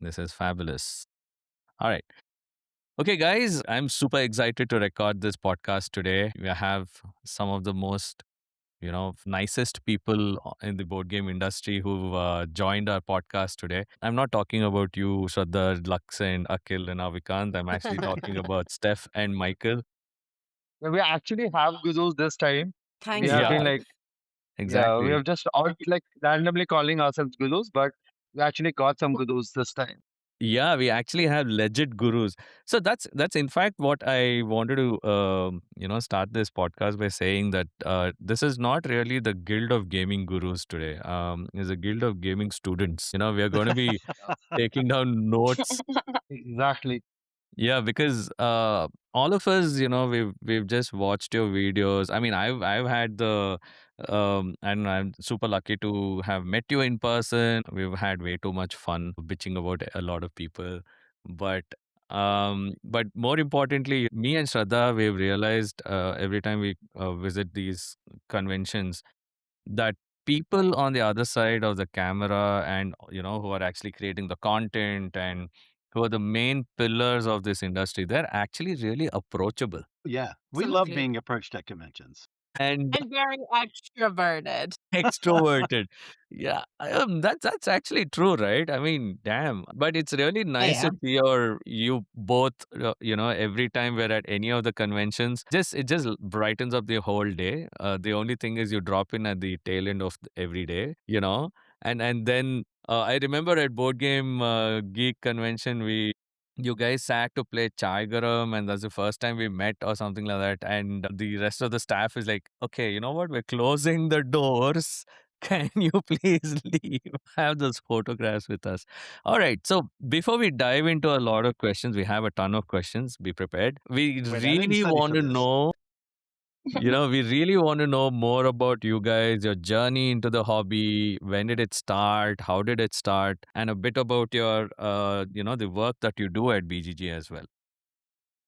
This is fabulous. All right. Okay, guys, I'm super excited to record this podcast today. We have some of the most, nicest people in the board game industry who've joined our podcast today. I'm not talking about you, Shraddha, Lux, and Akhil and Avikant. I'm actually talking about Steph and Michael. We actually have gurus this time. We Thanks, have been Yeah, Mike. like, yeah, we exactly. have just all like randomly calling ourselves gurus, but we actually got some gurus this time. Yeah, we actually have legit gurus. So that's in fact what I wanted to start this podcast by saying that this is not really the guild of gaming gurus today. It's a guild of gaming students. We are going to be taking down notes. Exactly. Yeah, because all of us, we've just watched your videos. I mean, I've had the and I'm super lucky to have met you in person. We've had way too much fun bitching about a lot of people, but but more importantly, me and Shraddha, we've realized every time we visit these conventions that people on the other side of the camera and who are actually creating the content and who are the main pillars of this industry, they're actually really approachable Yeah, we love Absolutely. being approached at conventions. and And very extroverted. extroverted. Yeah, that's actually true, right? I mean, damn. But it's really nice Yeah. to see you both. Every time we're at any of the conventions, just it just brightens up the whole day. The only thing is you drop in at the tail end of every day, and then I remember at Board Game Geek convention you guys sat to play Chai Garam, and that's the first time we met or something like that. And the rest of the staff is like, okay, you know what? We're closing the doors. Can you please leave? Have those photographs with us. All right. So before we dive into a lot of questions, we have a ton of questions. Be prepared. We Wait, I didn't really study want for to this. know we really want to know more about you guys, your journey into the hobby. When did it start? How did it start? And a bit about your, the work that you do at BGG as well.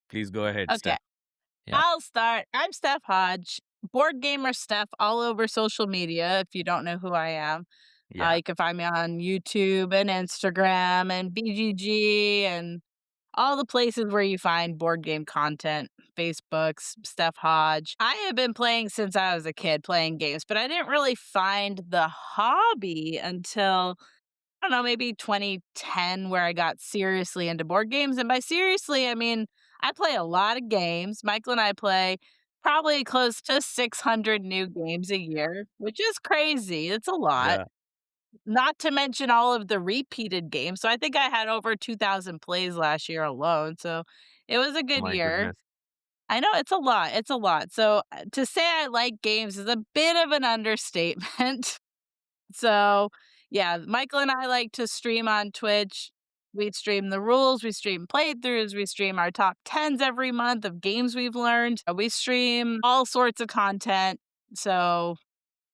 Please go ahead, Okay. Steph. Yeah. I'll start. I'm Steph Hodge, board gamer Steph all over social media. If you don't know who I am, Yeah. you can find me on YouTube and Instagram and BGG and all the places where you find board game content. Facebook's Steph Hodge. I have been playing since I was a kid, playing games, but I didn't really find the hobby until I don't know, maybe 2010, where I got seriously into board games. And by seriously, I mean, I play a lot of games. Michael and I play probably close to 600 new games a year, which is crazy. It's a lot. Yeah. Not to mention all of the repeated games. So I think I had over 2,000 plays last year alone. So it was a good My year. goodness. I know it's a lot. It's a lot. So to say I like games is a bit of an understatement. So, yeah, Michael and I like to stream on Twitch. We stream the rules, we stream playthroughs, we stream our top 10s every month of games we've learned. We stream all sorts of content. So,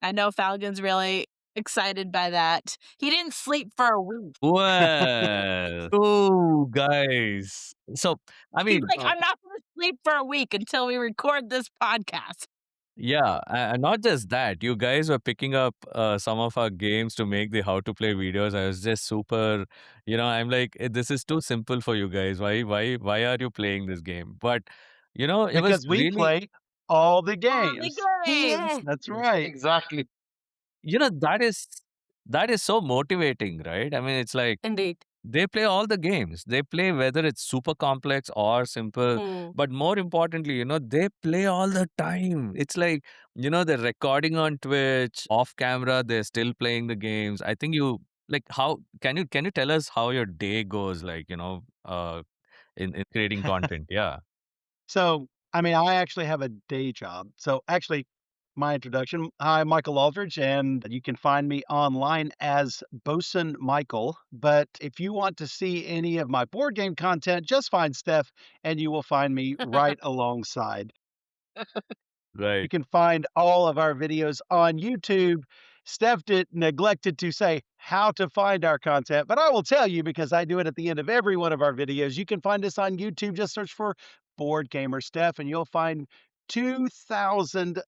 I know Falcon's really excited by that. He didn't sleep for a week. Well, oh, guys. So, I He's mean, like, I'm not going to sleep for a week until we record this podcast. yeah, and not just that, you guys were picking up some of our games to make the how to play videos. I was just super, I'm like, this is too simple for you guys. Why are you playing this game? But, it was Because we really, play all the All the games. games. yeah, That's right. Exactly. that is so motivating, right? I mean, it's like Indeed. they play all the games. They play whether it's super complex or simple. Mm. But more importantly, they play all the time. It's like, they're recording on Twitch, off camera, they're still playing the games. I think like how can you tell us how your day goes, like, in creating content? Yeah. So, I mean, I actually have a day job. So, actually, my introduction. Hi, I'm Michael Aldridge, and you can find me online as Bosun Michael. But if you want to see any of my board game content, just find Steph, and you will find me right alongside. You Right. can find all of our videos on YouTube. Steph neglected to say how to find our content, but I will tell you because I do it at the end of every one of our videos. You can find us on YouTube. Just search for Board Gamer Steph, and you'll find 2,000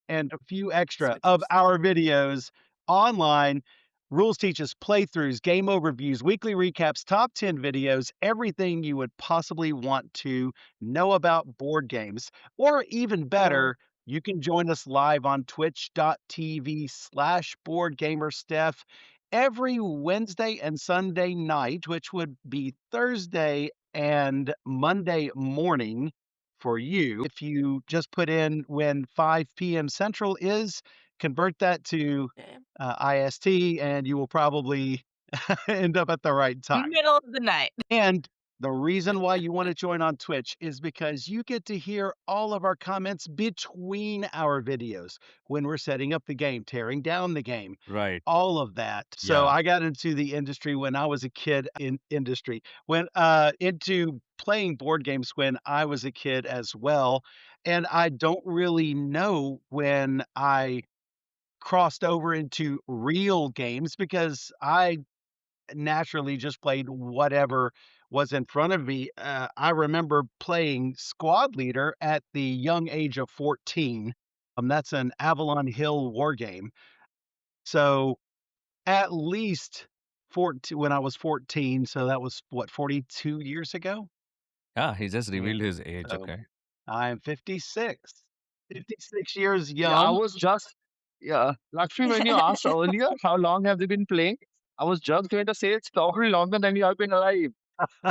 and a few extra of Switchers. our videos online. Rules teaches playthroughs, game overviews, weekly recaps, top 10 videos, everything you would possibly want to know about board games. Or even better, you can join us live on twitch.tv/boardgamersteph every Wednesday and Sunday night, which would be Thursday and Monday morning for you. If you just put in when 5 p.m. Central is, convert that to IST, and you will probably end up at the right time. Middle of the night. And the reason why you want to join on Twitch is because you get to hear all of our comments between our videos when we're setting up the game, tearing down the game, Right. all of that. So Yeah. I got into the industry when I was a kid when into playing board games when I was a kid as well. And I don't really know when I crossed over into real games because I naturally just played whatever was in front of me. I remember playing Squad Leader at the young age of 14. That's an Avalon Hill war game. So at least 14 when I was 14. So that was what, 42 years ago? Yeah, he just And revealed his age. so Okay. I am 56. 56 years Yeah, I young. was just, yeah, Lakshmi, when you asked earlier how long have they been playing, I was just going to say it's probably longer than you have been alive.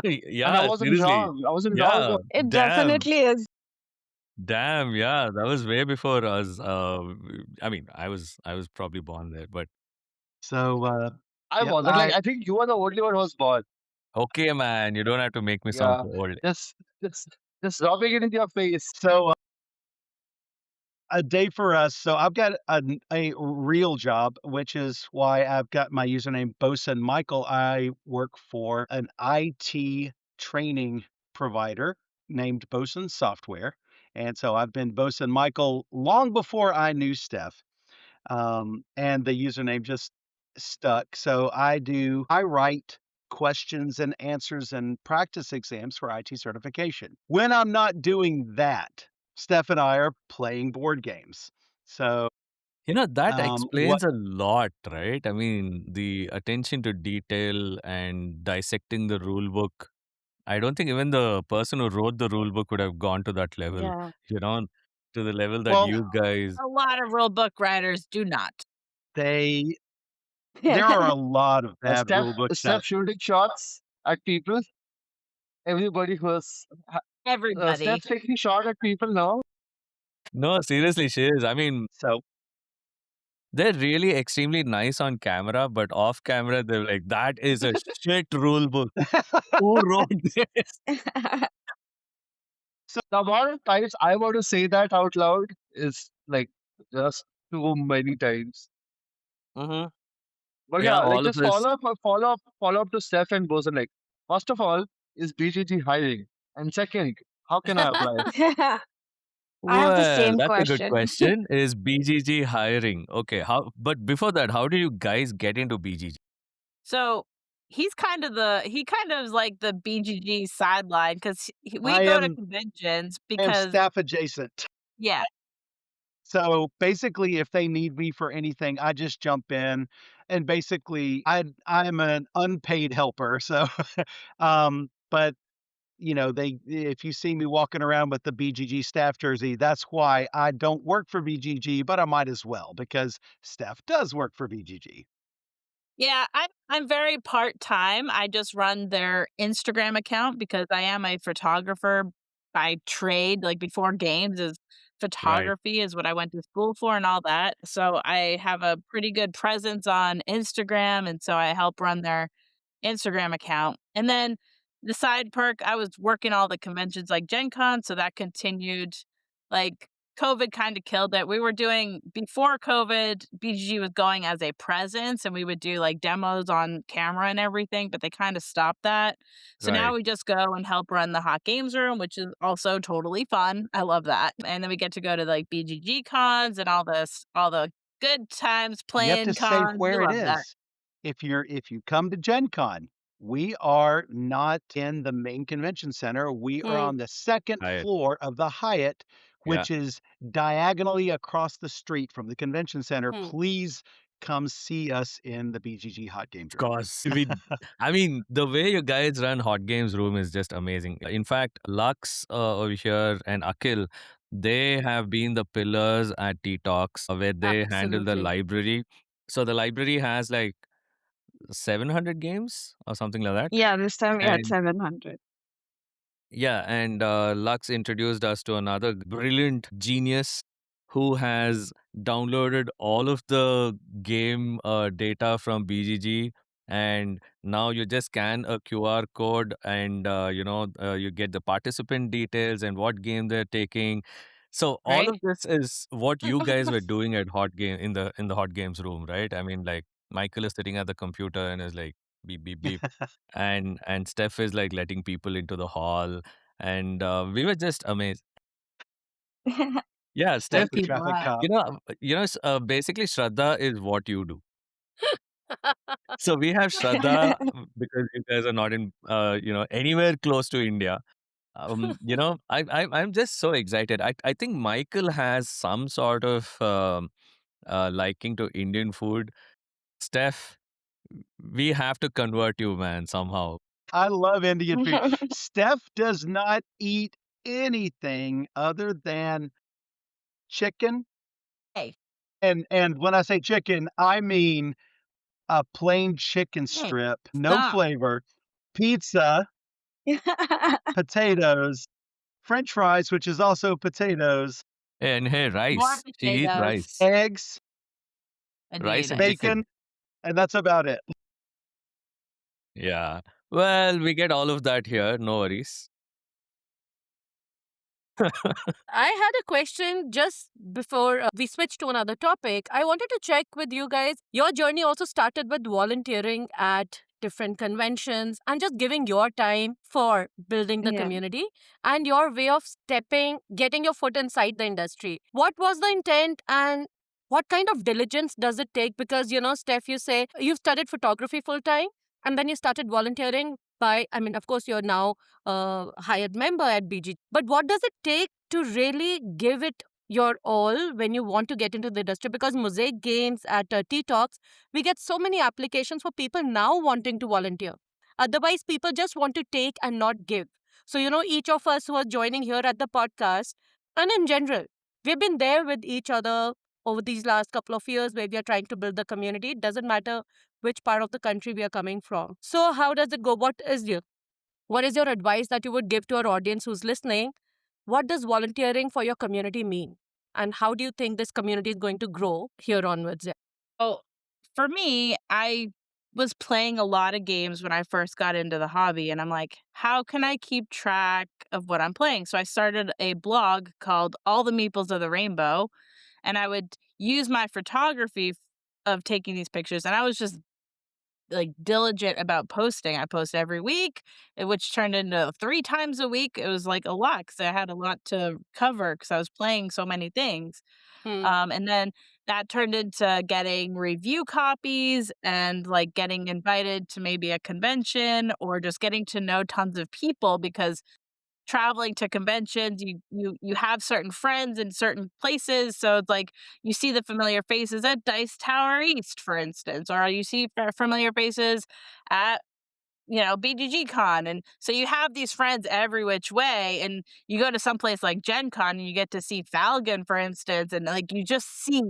And I Yeah, wasn't seriously. wrong. I wasn't wrong. Yeah. It Damn. definitely is. Damn. Yeah. That was way before us. I mean, I was probably born there, but So I yep, wasn't like, I think you were the only one who was born. okay, man. You don't have to make me sound Yeah. so old. Just, just rubbing it in your face. so a day for us. So I've got a real job, which is why I've got my username Bosun Michael. I work for an IT training provider named Bosun Software. And so I've been Bosun Michael long before I knew Steph. And the username just stuck. So I write questions and answers and practice exams for IT certification. When I'm not doing that, Steph and I are playing board games. So That what explains a lot, right? I mean, the attention to detail and dissecting the rule book. I don't think even the person who wrote the rule book would have gone to that level, Yeah. you know, to the level that well you guys. A lot of rule book writers do not. they there are a lot of bad Steph, rule books Steph out. shooting shots at people. Everybody was, Everybody. Steph taking shot at people now. No, seriously, she is. I mean, So they're really extremely nice on camera, but off camera, they're like, that is a shit rule book. Who wrote this? The amount of times I want to say that out loud is like just too many times. Mm-hmm. But Yeah, yeah, like all of just this. follow up to Steph and Boson. Like, first of all, is BGG hiring? And second, how can I apply? I have the Well, same that's a good question. question. Is BGG hiring? Okay, how? But before that, how did you guys get into BGG? So he kind of is like the BGG sideline because we I go to am conventions I am because staff adjacent. yeah. So basically, if they need me for anything, I just jump in, and basically, I'm an unpaid helper. So, but they if you see me walking around with the BGG staff jersey, that's why I don't work for BGG, but I might as well because Steph does work for BGG. Yeah, I'm very part-time. I just run their Instagram account because I am a photographer by trade. Like before games is Right. photography is what I went to school for and all that. So I have a pretty good presence on Instagram and so I help run their Instagram account. And then the side perk, I was working all the conventions like GenCon, so that continued. Like COVID kind of killed it. We were doing before COVID, BGG was going as a presence and we would do like demos on camera and everything, but they kind of stopped that. So now Right. we just go and help run the hot games room, which is also totally fun. I love that. And then we get to go to like BGG cons and all the good times You have playing to say cons. We where it love that. is. If you come to Gen Con, we are not in the main convention center. We are on the second Right. floor of the Hyatt, Yeah. which is diagonally across the street from the convention center. Please come see us in the BGG Hot Games Of room. course. I mean, the way you guys run Hot Games Room is just amazing. In fact, Lux over here and Akil, they have been the pillars at Tea Talks where they handle the Absolutely. library. So the library has like 700 games or something like that. Yeah, this time we had And 700. yeah, and Lux introduced us to another brilliant genius who has downloaded all of the game data from BGG, and now you just scan a QR code, and you get the participant details and what game they're taking. So all Right? of this is what you guys were doing at Hot Game in the Hot Games room, right? I mean, like Michael is sitting at the computer and is like beep beep beep, and Steph is like letting people into the hall, and we were just amazed. Yeah, Steph Steph, the Lucky traffic black. cop. basically Shraddha is what you do. So we have Shraddha because you guys are not in anywhere close to India. I'm just so excited. I think Michael has some sort of liking to Indian food. Steph, we have to convert you, man, somehow. I love Indian food. Steph does not eat anything other than chicken. Hey. And when I say chicken, I mean a plain chicken strip, no stop. flavor, pizza, potatoes, French fries, which is also potatoes, And hey, More rice. She eats potatoes. rice. eggs, I Rice need and it. chicken. bacon, and that's about it. Yeah. Well, we get all of that here. No worries. I had a question just before we switch to another topic. I wanted to check with you guys. Your journey also started with volunteering at different conventions and just giving your time for building the Yeah. community and your way of getting your foot inside the industry. What was the intent and what kind of diligence does it take? Because, Steph, you say you've studied photography full time and then you started volunteering of course, you're now hired member at BG. But what does it take to really give it your all when you want to get into the industry? Because Mosaic Games at Tea Talks, we get so many applications for people now wanting to volunteer. Otherwise, people just want to take and not give. So, each of us who are joining here at the podcast, and in general, we've been there with each other over these last couple of years where we are trying to build the community. It doesn't matter which part of the country we are coming from. So, how does it go? What is your advice that you would give to our audience who's listening? What does volunteering for your community mean? And how do you think this community is going to grow here onwards? Oh, for me, I was playing a lot of games when I first got into the hobby, and I'm like, how can I keep track of what I'm playing? So I started a blog called All the Meeples of the Rainbow, and I would use my photography of taking these pictures, and I was just like diligent about posting. I post every week, which turned into 3 times a week. It was like a lot because I had a lot to cover because I was playing so many things. And then that turned into getting review copies and like getting invited to maybe a convention or just getting to know tons of people because traveling to conventions, you have certain friends in certain places. So it's like you see the familiar faces at Dice Tower East, for instance, or you see familiar faces at BGGCon. And so you have these friends every which way, and you go to some place like GenCon and you get to see Falcon, for instance, and like you just see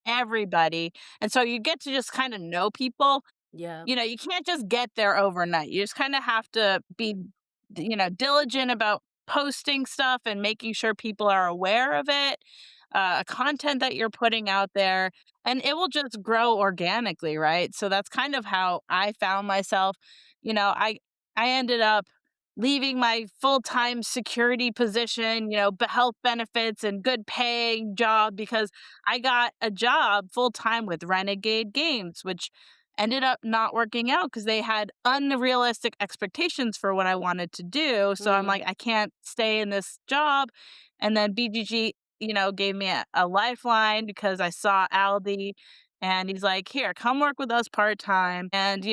everybody. And so you get to just kind of know people. Yeah. You can't just get there overnight. You just kind of have to be, diligent about posting stuff and making sure people are aware of it, content that you're putting out there, and it will just grow organically, right? So that's kind of how I found myself. I ended up leaving my full-time security position, health benefits and good paying job because I got a job full-time with Renegade Games, which ended up not working out because they had unrealistic expectations for what I wanted to do. So I'm like, I can't stay in this job. And then BGG, gave me a lifeline because I saw Aldi and he's like, here, come work with us part time. And,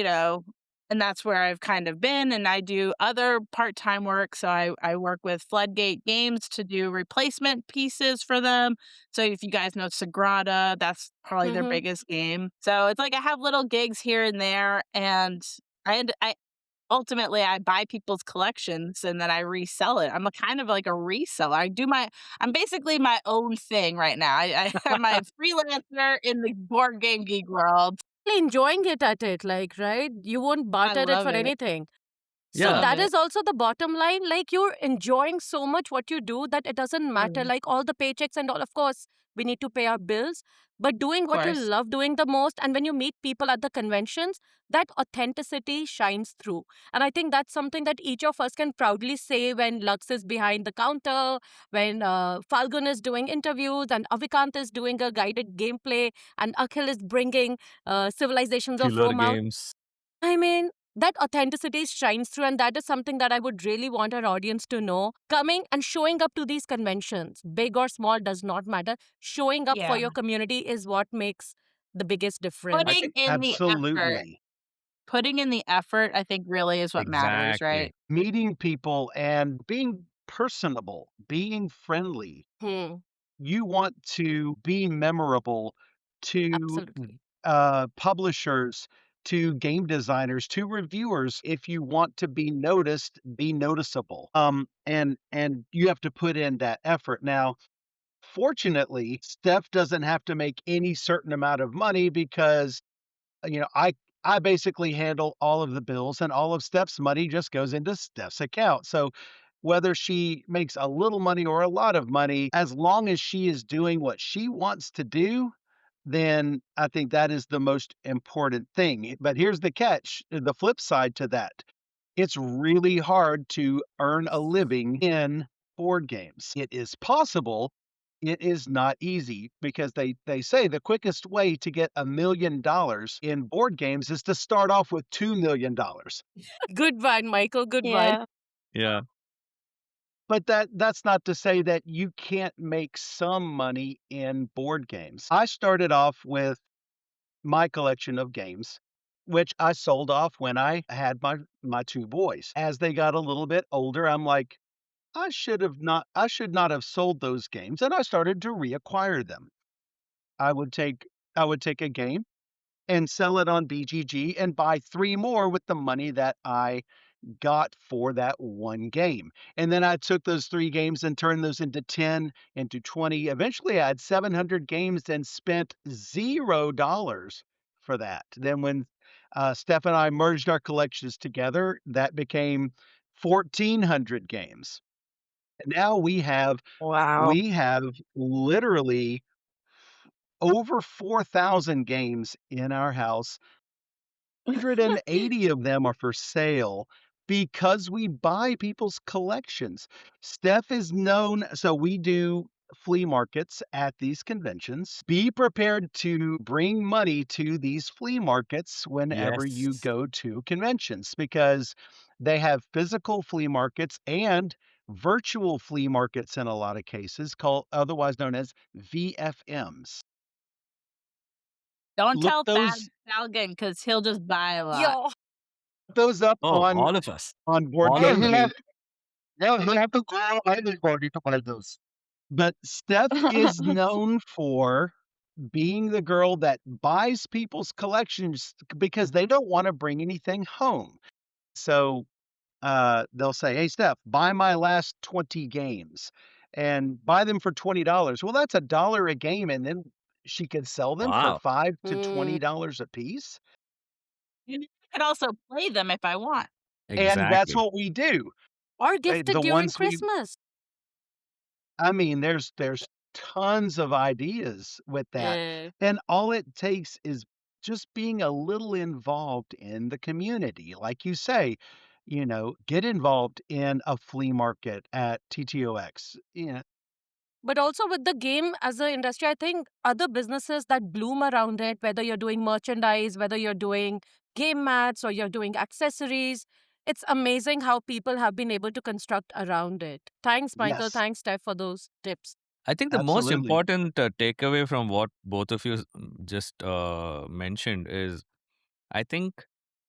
and that's where I've kind of been. And I do other part-time work. So I work with Floodgate Games to do replacement pieces for them. So if you guys know Sagrada, that's probably their Mm-hmm. biggest game. So it's like I have little gigs here and there, and I ultimately I buy people's collections and then I resell it. I'm a kind of like a reseller. I'm basically my own thing right now. I am my freelancer in the board game geek world. Enjoying it at it, like, right? You won't I barter it love for it. anything. So Yeah. Love that it. is also the bottom line. Like, you're enjoying so much what you do that it doesn't matter. Mm. Like, all the paychecks and all, of course, we need to pay our bills. But doing Of what you course. love doing the most, and when you meet people at the conventions, that authenticity shines through. And I think that's something that each of us can proudly say when Lux is behind the counter, when Falgun is doing interviews, and Avikant is doing a guided gameplay, and Akhil is bringing Civilizations of Killer Rome out. games. I mean, that authenticity shines through, and that is something that I would really want our audience to know. Coming and showing up to these conventions, big or small, does not matter. Showing up for Yeah. your community is what makes the biggest difference. I Putting think in the effort. Absolutely. Putting in the effort, I think, really is what matters, right? exactly. Meeting people and being personable, being friendly. Hmm, You want to be memorable to absolutely. publishers, to game designers, to reviewers. If you want to be noticed, be noticeable. And you have to put in that effort. Now, fortunately, Steph doesn't have to make any certain amount of money because you know, I basically handle all of the bills and all of Steph's money just goes into Steph's account. So whether she makes a little money or a lot of money, as long as she is doing what she wants to do, then I think that is the most important thing. But here's the catch, the flip side to that. It's really hard to earn a living in board games. It is possible. It is not easy because they say the quickest way to get $1 million in board games is to start off with $2 million. Good one, Michael. Good one. Yeah. Yeah. But that's not to say that you can't make some money in board games. I started off with my collection of games, which I sold off when I had my two boys. As they got a little bit older, I'm like, I should not have sold those games, and I started to reacquire them. I would take I would take a game and sell it on BGG and buy 3 more with the money that I got for that one game. And then I took those 3 games and turned those into 10, into 20. Eventually, I had 700 games and spent $0 for that. Then when, Steph and I merged our collections together, that became 1,400 games. Now Wow. we have literally over 4,000 games in our house. 180 of them are for sale because we buy people's collections. Steph is known, so we do flea markets at these conventions. Be prepared to bring money to these flea markets whenever you Yes. go to conventions because they have physical flea markets and virtual flea markets in a lot of cases, called otherwise known as VFMs. Don't Look tell those Falcon because he'll just buy a lot. Yo. those up Oh, all of us. on Board All of Yeah, Game us. he'll Geek. have, yeah, he'll have to go everybody to buy those. But Steph is known for being the girl that buys people's collections because they don't want to bring anything home. So they'll say, "Hey, Steph, buy my last 20 games and buy them for $20." Well, that's $1 a game, and then she could sell them for Wow. $5 to Hmm. $20 a piece. And I could also play them if I want. And that's Exactly. what we do. Or gifted The during ones we Christmas. I mean, there's tons of ideas with that. Yeah. And all it takes is just being a little involved in the community. Like you say, get involved in a flea market at TTOX. Yeah, But also with the game as an industry, I think other businesses that bloom around it, whether you're doing merchandise, whether you're doing game mats or you're doing accessories, it's amazing how people have been able to construct around it. Thanks, Michael. yes, Thanks, Steph, for those tips. I think the most absolutely. important takeaway from what both of you just mentioned is I think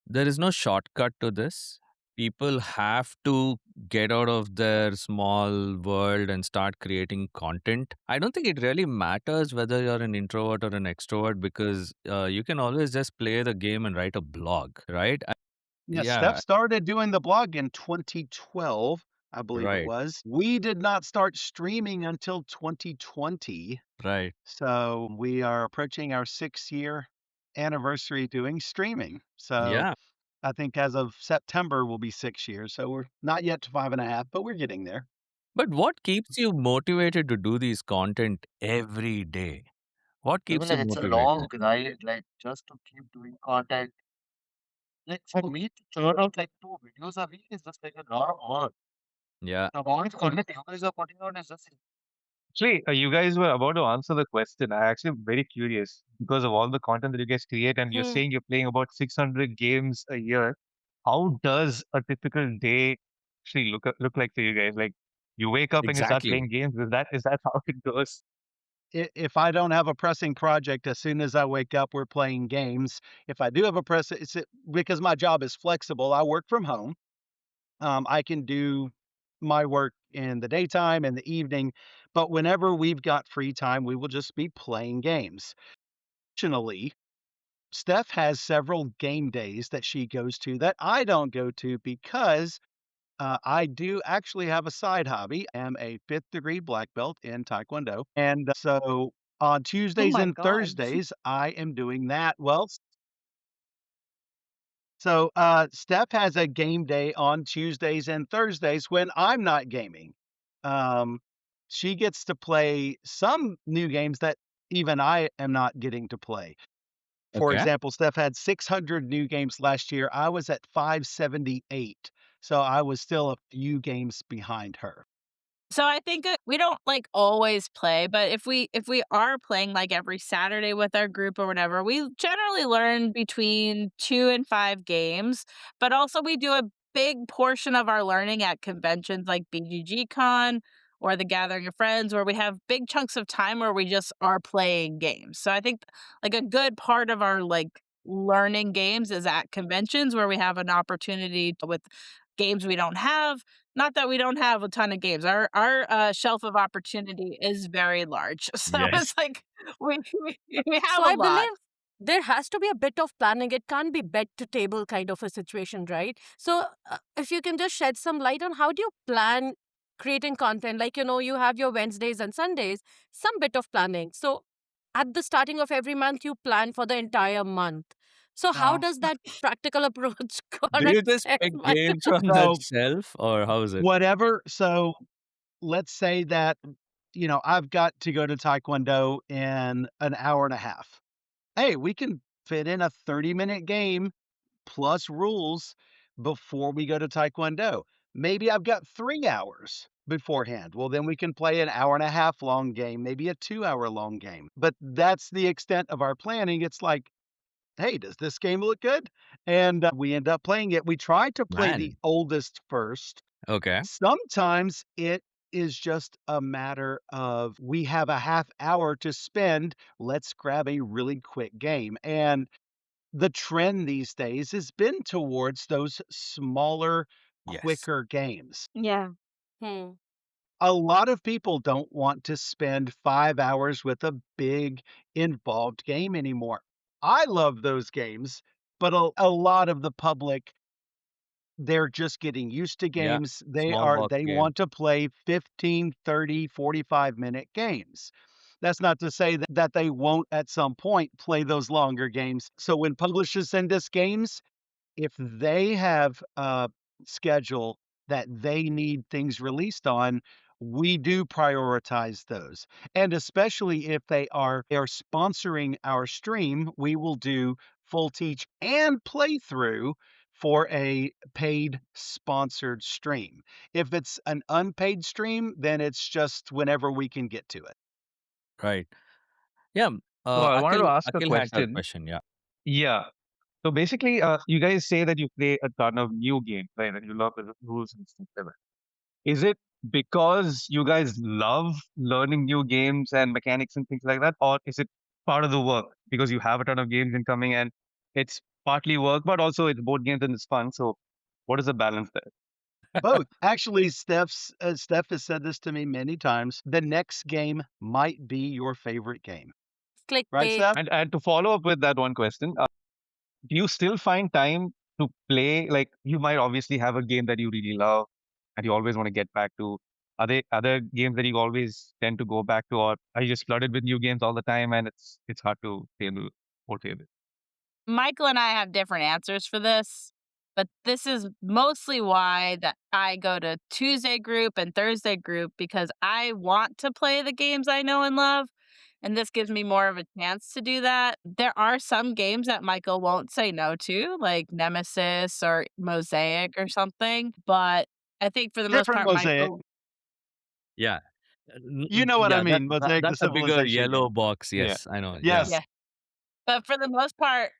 There is no shortcut to this. People have to get out of their small world and start creating content. I don't think it really matters whether you're an introvert or an extrovert because you can always just play the game and write a blog, right? Yeah, Steph Yeah, started doing the blog in 2012, I believe it right, was. We did not start streaming until 2020. right. So we are approaching our 6-year anniversary doing streaming. So Yeah. I think as of September will be 6 years. So we're not yet to 5.5, but we're getting there. But what keeps you motivated to do these content every day? What I mean, keeps you like it's a long motivated? grind, like just to keep doing content. Like for me to churn out like 2 videos a week is just like a lot of work. Yeah, The amount of content you guys are putting out is just Actually, you guys were about to answer the question. I actually am very curious because of all the content that you guys create, and you're Hmm. saying you're playing about 600 games a year. How does a typical day actually look like for you guys? Like you wake up and you start exactly. playing games. Is that how it goes? If I don't have a pressing project, as soon as I wake up, we're playing games. If I do have a press, because my job is flexible. I work from home. I can do my work in the daytime and the evening, but whenever we've got free time, we will just be playing games. Fortunately, Steph has several game days that she goes to that I don't go to because I do actually have a side hobby. I am a fifth degree black belt in Taekwondo. And so on Oh Tuesdays my and God. Thursdays, I am doing that. Well, so Steph has a game day on Tuesdays and Thursdays when I'm not gaming. Um, she gets to play some new games that even I am not getting to play. For Okay. example, Steph had 600 new games last year. I was at 578. So I was still a few games behind her. So I think we don't like always play, but if we are playing like every Saturday with our group or whatever, we generally learn between 2 and 5 games, but also we do a big portion of our learning at conventions like BGGCon or the Gathering of Friends where we have big chunks of time where we just are playing games. So I think like a good part of our like learning games is at conventions where we have an opportunity with games we don't have, not that we don't have a ton of games. Our shelf of opportunity is very large. So Yes. it's like we So have a I lot. believe there has to be a bit of planning. It can't be bed to table kind of a situation, right? So if you can just shed some light on how do you plan creating content? Like, you have your Wednesdays and Sundays, some bit of planning. So at the starting of every month, you plan for the entire month. So how Now, does that practical approach Do you connect, just Steph, pick Michael? games from that so shelf or how is it? whatever. So let's say that, I've got to go to Taekwondo in an hour and a half. Hey, we can fit in a 30-minute game plus rules before we go to Taekwondo. Maybe I've got 3 hours beforehand. Well, then we can play an hour and a half long game, maybe a 2 hour long game. But that's the extent of our planning. It's like, hey, does this game look good? And we end up playing it. We try to play the Man. oldest first. Okay. Sometimes it is just a matter of we have a half hour to spend. Let's grab a really quick game. And the trend these days has been towards those smaller, Yes. quicker games. Yeah. Hmm. A lot of people don't want to spend 5 hours with a big, involved game anymore. I love those games, but a lot of the public, they're just getting used to Yeah. games. Small box They game. want to play 15, 30, 45-minute games. That's not to say that they won't at some point play those longer games. So when publishers send us games, if they have a schedule that they need things released on, we do prioritize those. And especially if they are sponsoring our stream, we will do full teach and playthrough for a paid sponsored stream. If it's an unpaid stream, then it's just whenever we can get to it. Right. Yeah. So I wanted to ask a Akil had a question. question. Yeah. Yeah. So basically, you guys say that you play a ton of new games, right? And you love the rules and stuff like that. Is it because you guys love learning new games and mechanics and things like that? Or is it part of the work because you have a ton of games incoming and it's partly work, but also it's board games and it's fun. So what is the balance there? Both. Actually, Steph has said this to me many times. The next game might be your favorite game. Right, Clickbait. Steph? And to follow up with that one question, do you still find time to play? Like you might obviously have a game that you really love and you always want to get back to. Are there other games that you always tend to go back to, or are you just flooded with new games all the time and it's hard to stay in the old table? Michael and I have different answers for this, but this is mostly why that I go to Tuesday group and Thursday group because I want to play the games I know and love, and this gives me more of a chance to do that. There are some games that Michael won't say no to, like Nemesis or Mosaic or something, but I think for the most Different part, Mosaic. Michael. Yeah. You know what I Yeah, mean, Mosaic the that's a bigger Civilization yellow game. box. Yeah. Yes, I know. Yeah. Yes. Yeah. But for the most part,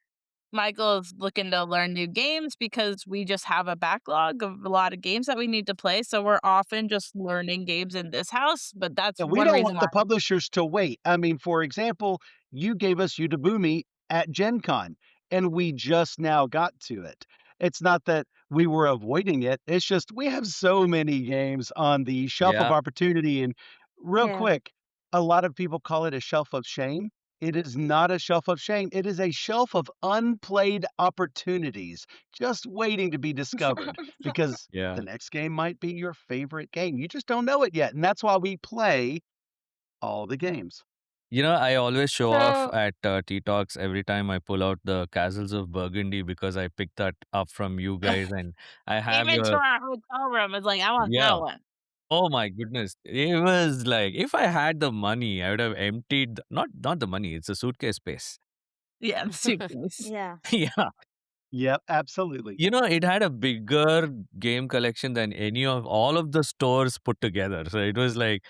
Michael is looking to learn new games because we just have a backlog of a lot of games that we need to play. So we're often just learning games in this house. But that's And we one don't reason want why. the publishers to wait. I mean, for example, you gave us Udabumi at GenCon, and we just now got to it. It's not that we were avoiding it. It's just we have so many games on the shelf of Yeah. opportunity. And real Yeah. quick, a lot of people call it a shelf of shame. It is not a shelf of shame. It is a shelf of unplayed opportunities just waiting to be discovered because Yeah. the next game might be your favorite game. You just don't know it yet. And that's why we play all the games. You know, I always show off So at Tea Talks every time I pull out the Castles of Burgundy because I picked that up from you guys and I have Came into your, our hotel room. It's like, I want yeah. that one. Oh my goodness. It was like, if I had the money, I would have emptied, not the money, it's a suitcase space. Yeah, the suitcase. yeah. Yeah. Yep, absolutely. You know, it had a bigger game collection than any of all of the stores put together. So it was like,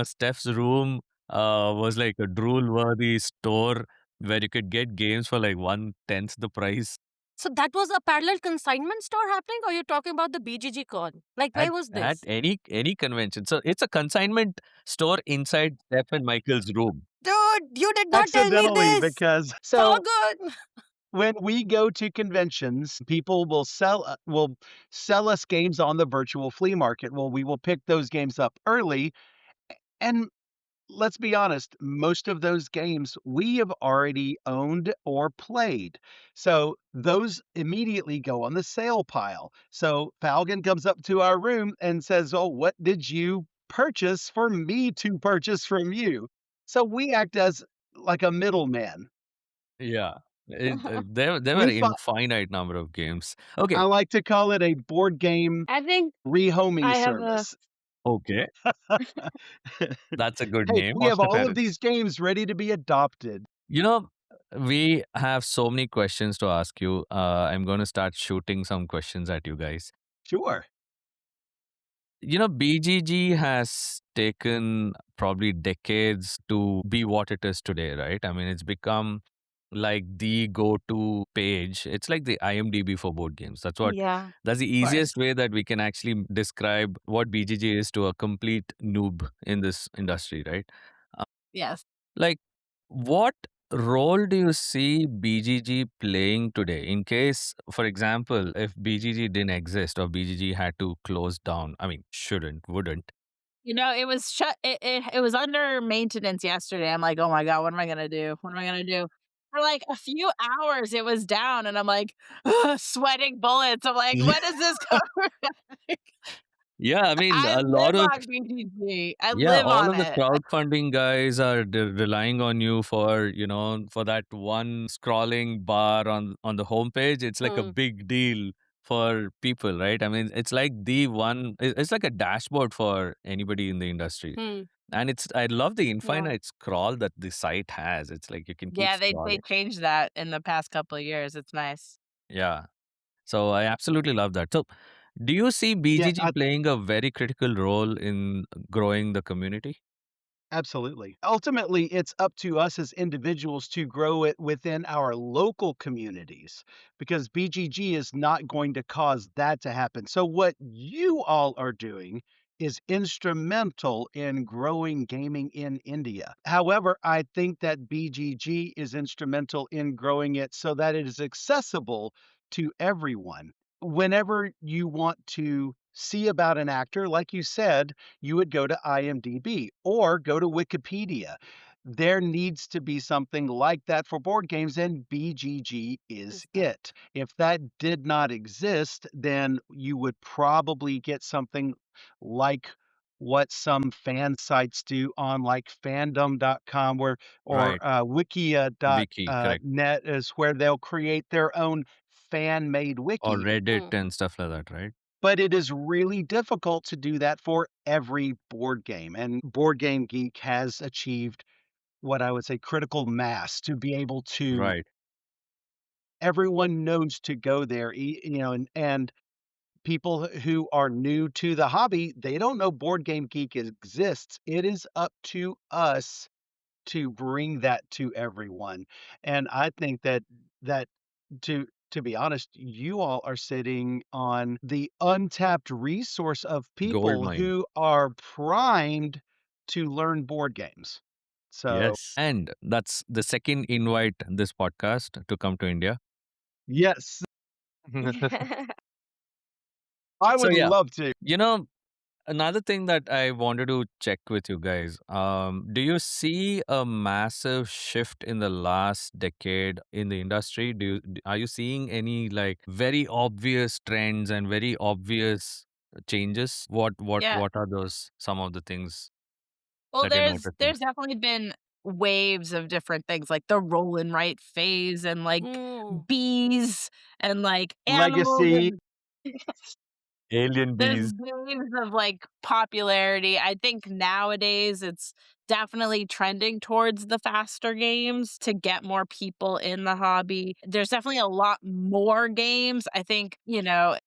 Steph's room was like a drool-worthy store where you could get games for like 1/10 the price. So that was a parallel consignment store happening, or you're talking about the BGGCon? Like, At where was at this? any convention. So it's a consignment store inside Steph and Michael's room. Dude, you did not tell me Accidentally, this. because So so good. when we go to conventions, people will sell us games on the virtual flea market. Well, we will pick those games up early, and let's be honest, most of those games we have already owned or played. So those immediately go on the sale pile. So Falcon comes up to our room and says, "Oh, what did you purchase for me to purchase from you?" So we act as like a middleman. Yeah. There were We fi- infinite number of games. Okay. I like to call it a board game I think rehoming I have a service. Okay. That's a good Hey, name. we have Foster all of parents. these games ready to be adopted. You know, we have so many questions to ask you. I'm going to start shooting some questions at you guys. Sure. BGG has taken probably decades to be what it is today, right? I mean, it's become like the go-to page. It's like the IMDb for board games. yeah. That's the Of course. easiest way that we can actually describe what BGG is to a complete noob in this industry, right? Yes. Like, what role do you see BGG playing today? In case, for example, if BGG didn't exist or BGG had to close down, I mean, shouldn't, wouldn't. It was shut. It was under maintenance yesterday. I'm like, oh my god, what am I gonna do? What am I gonna do? For like a few hours, it was down, and I'm like sweating bullets. I'm like, when is this coming back? Yeah, I mean, I a lot live of on BGG. I Yeah, live all on of the it. crowdfunding guys are relying on you for, for that one scrolling bar on the homepage. It's like a Hmm. big deal for people, right? I mean, it's like the one, it's like a dashboard for anybody in the industry. Hmm. And I love the Yeah. infinite scroll that the site has. It's like you can keep Yeah, they scrolling. changed that in the past couple of years. It's nice. Yeah. So I absolutely love that. So do you see Yeah, BGG playing a very critical role in growing the community? absolutely. Ultimately, it's up to us as individuals to grow it within our local communities because BGG is not going to cause that to happen. So, what you all are doing is instrumental in growing gaming in India. However, I think that BGG is instrumental in growing it so that it is accessible to everyone. Whenever you want to see about an actor, like you said, you would go to IMDb or go to Wikipedia. There needs to be something like that for board games, and BGG is Exactly. it. If that did not exist, then you would probably get something like what some fan sites do on like fandom.com where or Right. Wiki, correct. wikia.net is where they'll create their own fan-made Or wiki. Reddit Mm. and stuff like that, right? But it is really difficult to do that for every board game. And Board Game Geek has achieved what I would say critical mass to be able to Right. everyone knows to go there, and people who are new to the hobby, they don't know Board Game Geek exists. It is up to us to bring that to everyone. And I think that to be honest, you all are sitting on the untapped resource of Gold people mine. who are primed to learn board games. So, Yes. And that's the second invite this podcast to come to India. yes, I So would yeah, love to. you know, another thing that I wanted to check with you guys, do you see a massive shift in the last decade in the industry? Are you seeing any like very obvious trends and very obvious changes? Yeah. What are those some of the things Well, that you're there's noticing? there's definitely been waves of different things, like the roll and write phase and, like, Mm. bees and, like, animals Legacy. and Alien there's bees. waves of, like, popularity. I think nowadays it's definitely trending towards the faster games to get more people in the hobby. There's definitely a lot more games. I think, there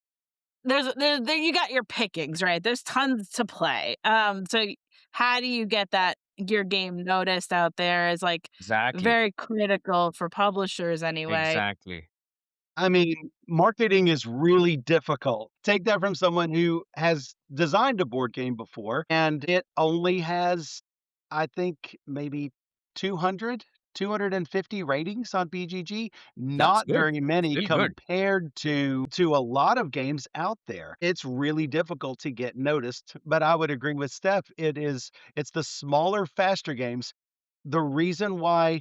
you got your pickings, right? There's tons to play. So how do you get that your game noticed out there is like Exactly. very critical for publishers anyway. Exactly. I mean, marketing is really difficult. Take that from someone who has designed a board game before, and it only has, I think, maybe 200, 250 ratings on BGG. That's Not good. very many Still good. compared to a lot of games out there. It's really difficult to get noticed, but I would agree with Steph. It's the smaller, faster games. The reason why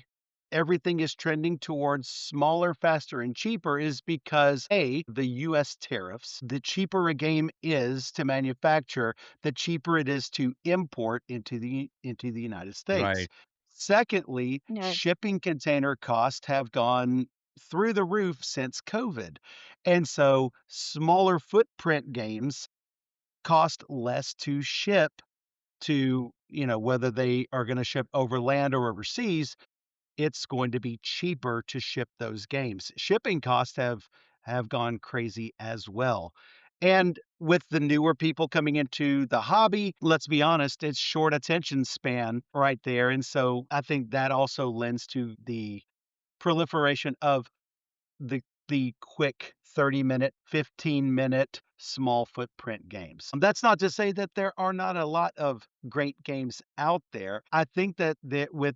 everything is trending towards smaller, faster, and cheaper is because A, the US tariffs, the cheaper a game is to manufacture, the cheaper it is to import into the United States. Right. Secondly, Yes. shipping container costs have gone through the roof since COVID. And so smaller footprint games cost less to ship to, whether they are going to ship over land or overseas, it's going to be cheaper to ship those games. Shipping costs have gone crazy as well. And with the newer people coming into the hobby, let's be honest, it's short attention span right there. And so I think that also lends to the proliferation of the quick 30-minute, 15-minute small footprint games. That's not to say that there are not a lot of great games out there. I think that with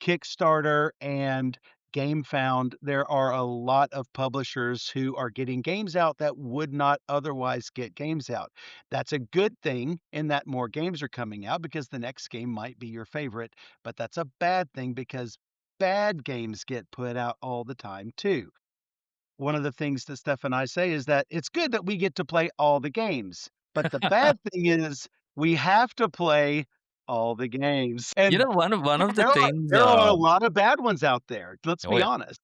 Kickstarter and GameFound, there are a lot of publishers who are getting games out that would not otherwise get games out. That's a good thing in that more games are coming out because the next game might be your favorite, but that's a bad thing because bad games get put out all the time too. One of the things that Steph and I say is that it's good that we get to play all the games, but the bad thing is we have to play all the games. And One of the there are things there are a lot of bad ones out there. Let's oh be yeah. honest.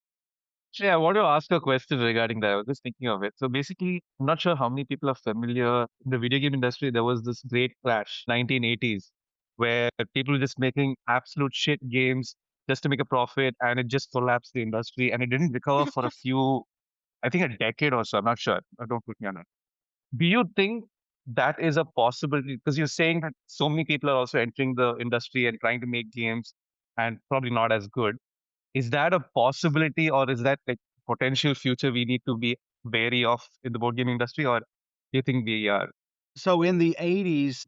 Actually, I want to ask a question regarding that. I was just thinking of it. So basically, I'm not sure how many people are familiar in the video game industry. There was this great crash, 1980s, where people were just making absolute shit games just to make a profit, and it just collapsed the industry, and it didn't recover for a few, I think, a decade or so. I'm not sure. Don't put me on it. Do you think that is a possibility? Because you're saying that so many people are also entering the industry and trying to make games, and probably not as good. Is that a possibility, or is that like potential future we need to be wary of in the board game industry, or do you think we are? So in the 80s,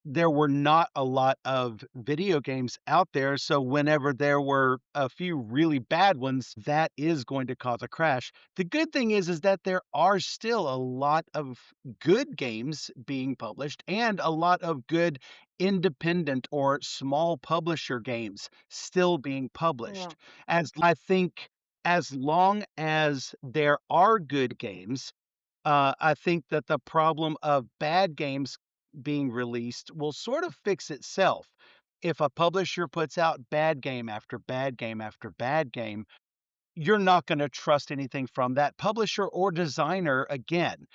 there were not a lot of video games out there, so whenever there were a few really bad ones, that is going to cause a crash. The good thing is that there are still a lot of good games being published and a lot of good independent or small publisher games still being Yeah. published. As I think as long as there are good games, I think that the problem of bad games being released will sort of fix itself. If a publisher puts out bad game after bad game after bad game, you're not going to trust anything from that publisher or designer again.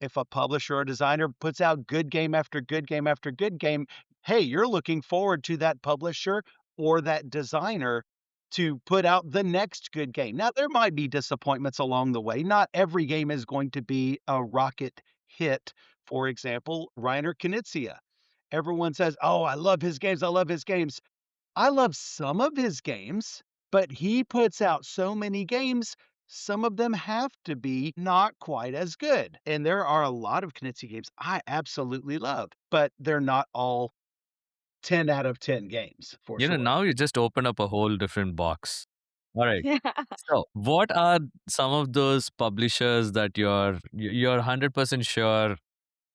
If a publisher or designer puts out good game after good game after good game, hey, you're looking forward to that publisher or that designer to put out the next good game. Now, there might be disappointments along the way. Not every game is going to be a rocket hit. For example, Reiner Knizia. Everyone says, "Oh, I love his games. I love his games." I love some of his games, but he puts out so many games, some of them have to be not quite as good. And there are a lot of Knizia games I absolutely love, but they're not all 10 out of 10 games for sure. Now you just open up a whole different box. All right. Yeah. So, what are some of those publishers that you're 100% sure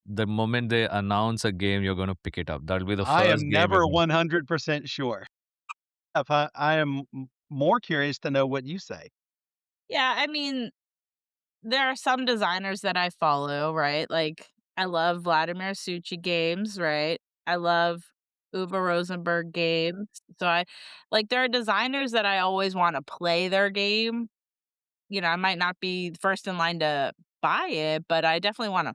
the moment they announce a game, you're going to pick it up? That'll be the I first am game you're never going. 100% sure. If I am more curious to know what you say. Yeah, I mean, there are some designers that I follow, right? Like, I love Vladimir Suchi games, right? I love Uwe Rosenberg games. So there are designers that I always want to play their game. I might not be first in line to buy it, but I definitely want to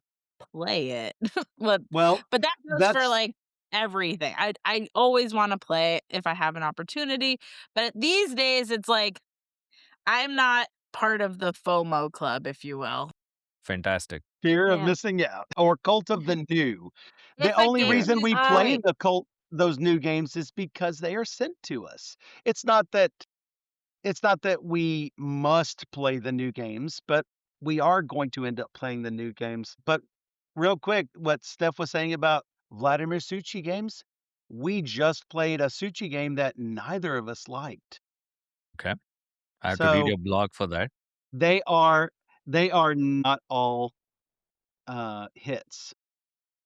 play it. but Well, but that goes for that's like everything. I always want to play it if I have an opportunity. But these days it's like I'm not part of the FOMO club, if you will. Fantastic. fear of Yeah. missing out or cult of the new. The If a only game Yes. reason is we play I great. those new games is because they are sent to us. It's not that we must play the new games, but we are going to end up playing the new games. But real quick, what Steph was saying about Vladimir Suchi games, we just played a Suchi game that neither of us liked. Okay. I have to read So your blog for that. they are not all hits.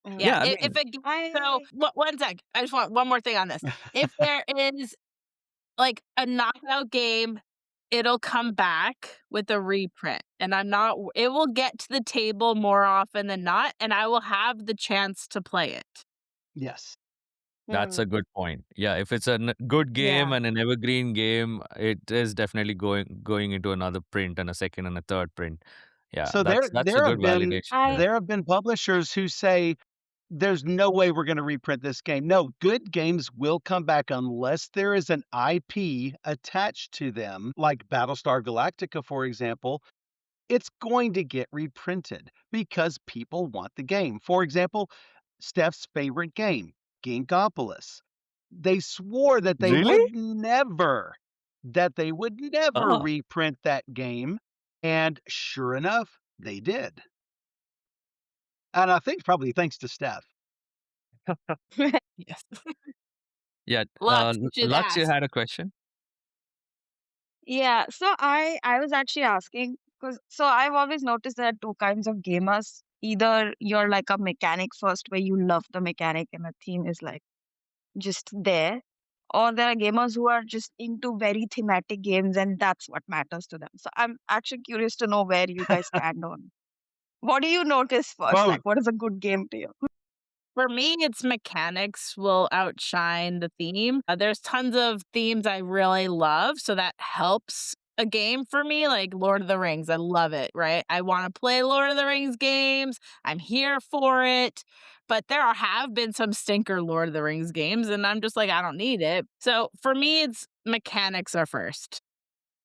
Yeah, Yeah, I if mean, a g so, I one sec, I just want one more thing on this. If there is, like, a knockout game, it'll come back with a reprint, and it will get to the table more often than not, and I will have the chance to play it. Yes. that's a Hmm. good point. Yeah, if it's a good game Yeah. and an evergreen game, it is definitely going into another print and a second and a third print. Yeah, So that's a good validation. Yeah. I there have been publishers who say there's no way we're going to reprint this game. No, good games will come back unless there is an IP attached to them, like Battlestar Galactica, for example. It's going to get reprinted because people want the game. For example, Steph's favorite game, Ginkopolis. They swore that Really? they would never Oh, reprint that game, and sure enough, they did. And I think probably thanks to Steph. Yes. yeah. Lux, you should Lux, you ask. had a question? Yeah, so I was actually asking because so I've always noticed there are two kinds of gamers. Either you're like a mechanic first, where you love the mechanic and the theme is like just there, or there are gamers who are just into very thematic games and that's what matters to them. So I'm actually curious to know where you guys stand on. What do you notice first? Both. Like, what is a good game to you? For me, it's mechanics will outshine the theme. There's tons of themes I really love, so that helps a game for me, like Lord of the Rings. I love it, right? I want to play Lord of the Rings games. I'm here for it. But have been some stinker Lord of the Rings games, and I'm just like, I don't need it. So for me, it's mechanics are first.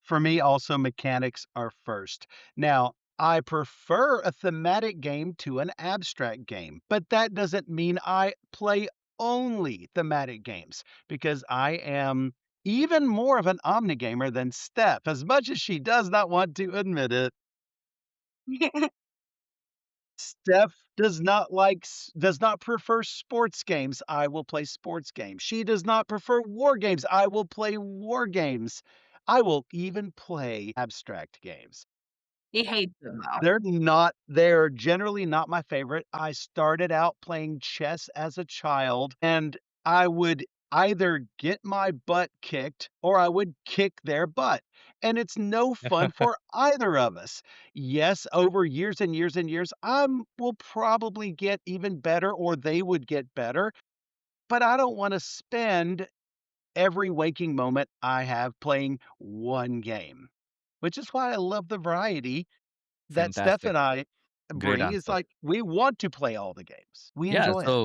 For me, also, mechanics are first. Now, I prefer a thematic game to an abstract game, but that doesn't mean I play only thematic games because I am even more of an omnigamer than Steph, as much as she does not want to admit it. Steph does not prefer sports games. I will play sports games. She does not prefer war games. I will play war games. I will even play abstract games. He hates them though. They're generally not my favorite. I started out playing chess as a child, and I would either get my butt kicked or I would kick their butt, and it's no fun for either of us. Yes, over years and years and years, I will probably get even better or they would get better, but I don't wanna spend every waking moment I have playing one game, which is why I love the variety that Steph Fantastic. and I Great bring. Is answer. like, we want to play all the games. We Yeah, enjoy it.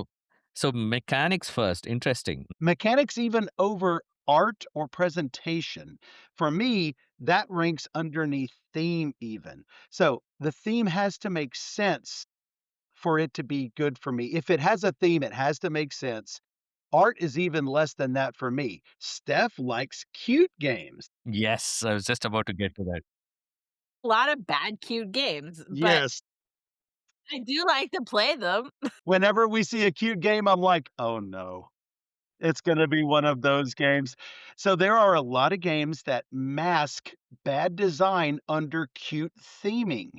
so mechanics first. Interesting. Mechanics even over art or presentation. For me, that ranks underneath theme even. So the theme has to make sense for it to be good for me. If it has a theme, it has to make sense. Art is even less than that for me. Steph likes cute games. Yes, I was just about to get to that. A lot of bad, cute games, but Yes. I do like to play them. Whenever we see a cute game, I'm like, "Oh, no. It's gonna be one of those games." So there are a lot of games that mask bad design under cute theming,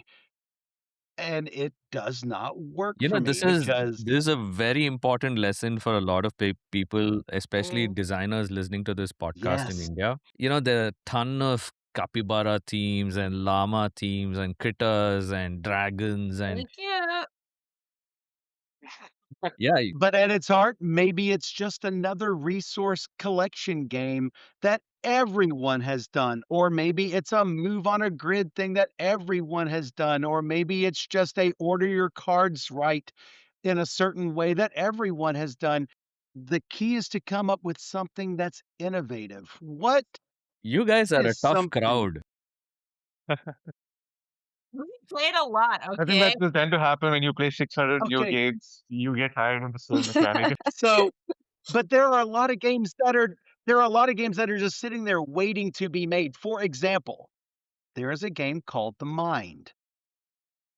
and it does not work You for know, me because this is a very important lesson for a lot of people, especially Mm. designers listening to this podcast in yes. India. You know, there are a ton of capybara themes and llama themes and critters and dragons and Very cute. yeah, But at its heart, maybe it's just another resource collection game that everyone has done, or maybe it's a move on a grid thing that everyone has done, or maybe it's just a order your cards right in a certain way that everyone has done. The key is to come up with something that's innovative. What you guys are a is tough something? crowd. We played a lot, I think okay? that will tend to happen when you play 600 new Okay, games. You get tired of the same mechanic. so but there are a lot of games that are just sitting there waiting to be made. For example, there is a game called The Mind.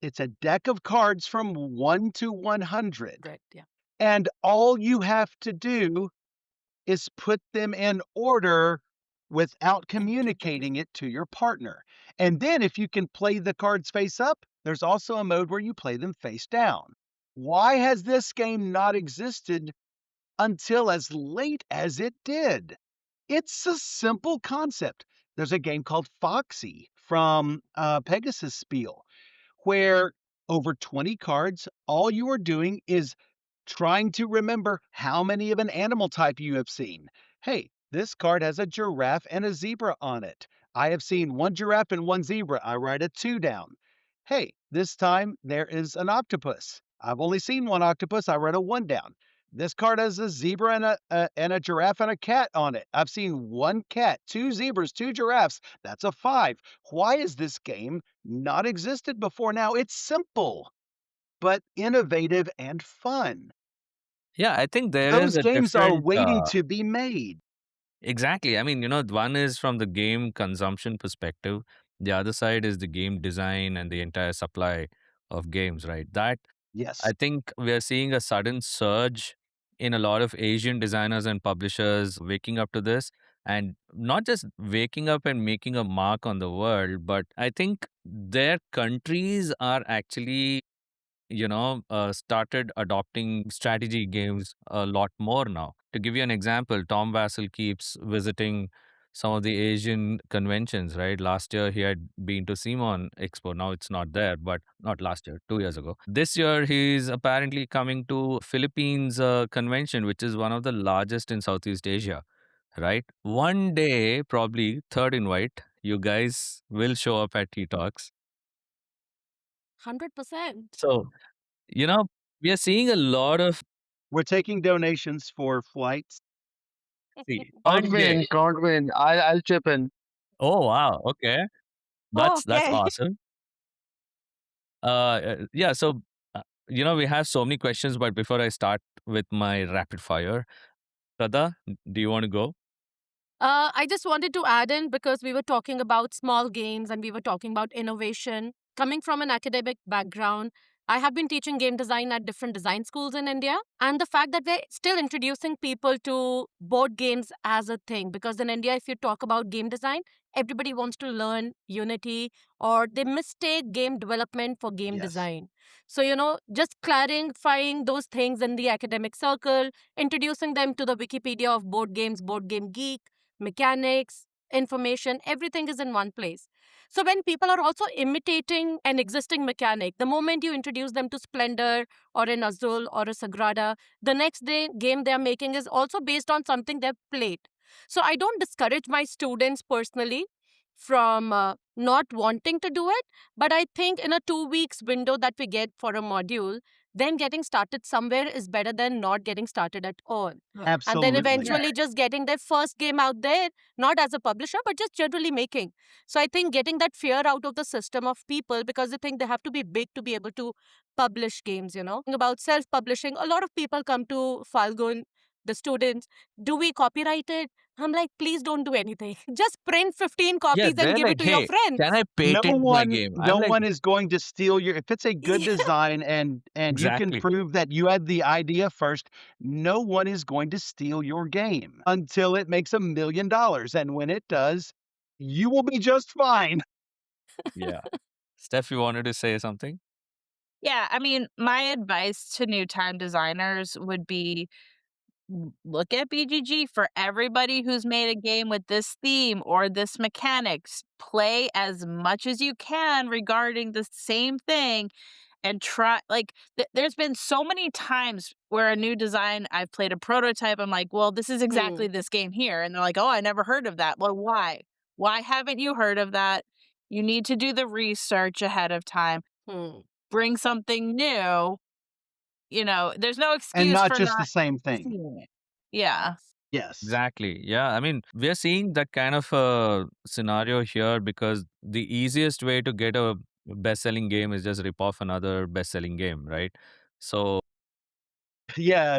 It's a deck of cards from 1 to 100, Right. Yeah. and all you have to do is put them in order without Intricately. communicating it to your partner. And then if you can play the cards face up, there's also a mode where you play them face down. Why has this game not existed until as late as it did? It's a simple concept. There's a game called Foxy from Pegasus Spiel, where over 20 cards, all you are doing is trying to remember how many of an animal type you have seen. Hey, this card has a giraffe and a zebra on it. I have seen one giraffe and one zebra. I write a 2 down. Hey, this time there is an octopus. I've only seen one octopus. I write a 1 down. This card has a zebra and a giraffe and a cat on it. I've seen one cat, two zebras, two giraffes. That's a 5. Why is this game not existed before now? It's simple, but innovative and fun. Yeah, I think there is Those a games are different waiting to be made. exactly. I mean, you know, one is from the game consumption perspective. The other side is the game design and the entire supply of games, right? That I Yes. think we are seeing a sudden surge in a lot of Asian designers and publishers waking up to this and not just waking up and making a mark on the world, but I think their countries are actually started adopting strategy games a lot more now. To give you an example, Tom Vassell keeps visiting some of the Asian conventions, right? Last year he had been to Simon Expo. Now it's not there, but not last year, 2 years ago. This year he's apparently coming to Philippines convention, which is one of the largest in Southeast Asia, right? One day, probably third invite, you guys will show up at Tea Talks. 100%. So you know, we are seeing a lot of We're taking donations for flights. see, Can't one day. win, can't win. I'll chip in. Oh wow, okay. That's Okay. awesome. Yeah, so we have so many questions, but before I start with my rapid fire, Radha, do you want to go? I just wanted to add in because we were talking about small games and we were talking about innovation. Coming from an academic background, I have been teaching game design at different design schools in India. And the fact that we're still introducing people to board games as a thing, because in India, if you talk about game design, everybody wants to learn Unity, or they mistake game development for game Yes. design. So, just clarifying those things in the academic circle, introducing them to the Wikipedia of board games, Board Game Geek, mechanics, information, everything is in one place. So when people are also imitating an existing mechanic, the moment you introduce them to Splendor or an Azul or a Sagrada, the next day game they're making is also based on something they've played. So I don't discourage my students personally from not wanting to do it, but I think in a 2 weeks window that we get for a module, then getting started somewhere is better than not getting started at all. And then Absolutely. eventually just getting their first game out there, not as a publisher, but just generally making. So I think getting that fear out of the system of people, because they think they have to be big to be able to publish games. About self-publishing, a lot of people come to Falgun, the students, do we copyright it? I'm like, please don't do anything. Just print 15 Yeah, copies and they're give it like, to your hey, can friends. I patent my game? I'm No like, one is going to steal your if it's a good Yeah. design and you can exactly. prove that you had the idea first, no one is going to steal your game until it makes $1 million. And when it does, you will be just fine. Yeah. Steph, you wanted to say something? Yeah, I mean, my advice to new time designers would be look at BGG for everybody who's made a game with this theme or this mechanics. Play as much as you can regarding the same thing and try. Like, there's been so many times where a new design, I've played a prototype. I'm like, well, this is exactly this game here. And they're like, oh, I never heard of that. Well, why? Why haven't you heard of that? You need to do the research ahead of time. Hmm. Bring something new. There's no And excuse not for just the not same thing. seeing it. Yeah. Yes. Exactly. Yeah. I mean, we're seeing that kind of a scenario here because the easiest way to get a best-selling game is just rip off another best-selling game, right? So Yeah,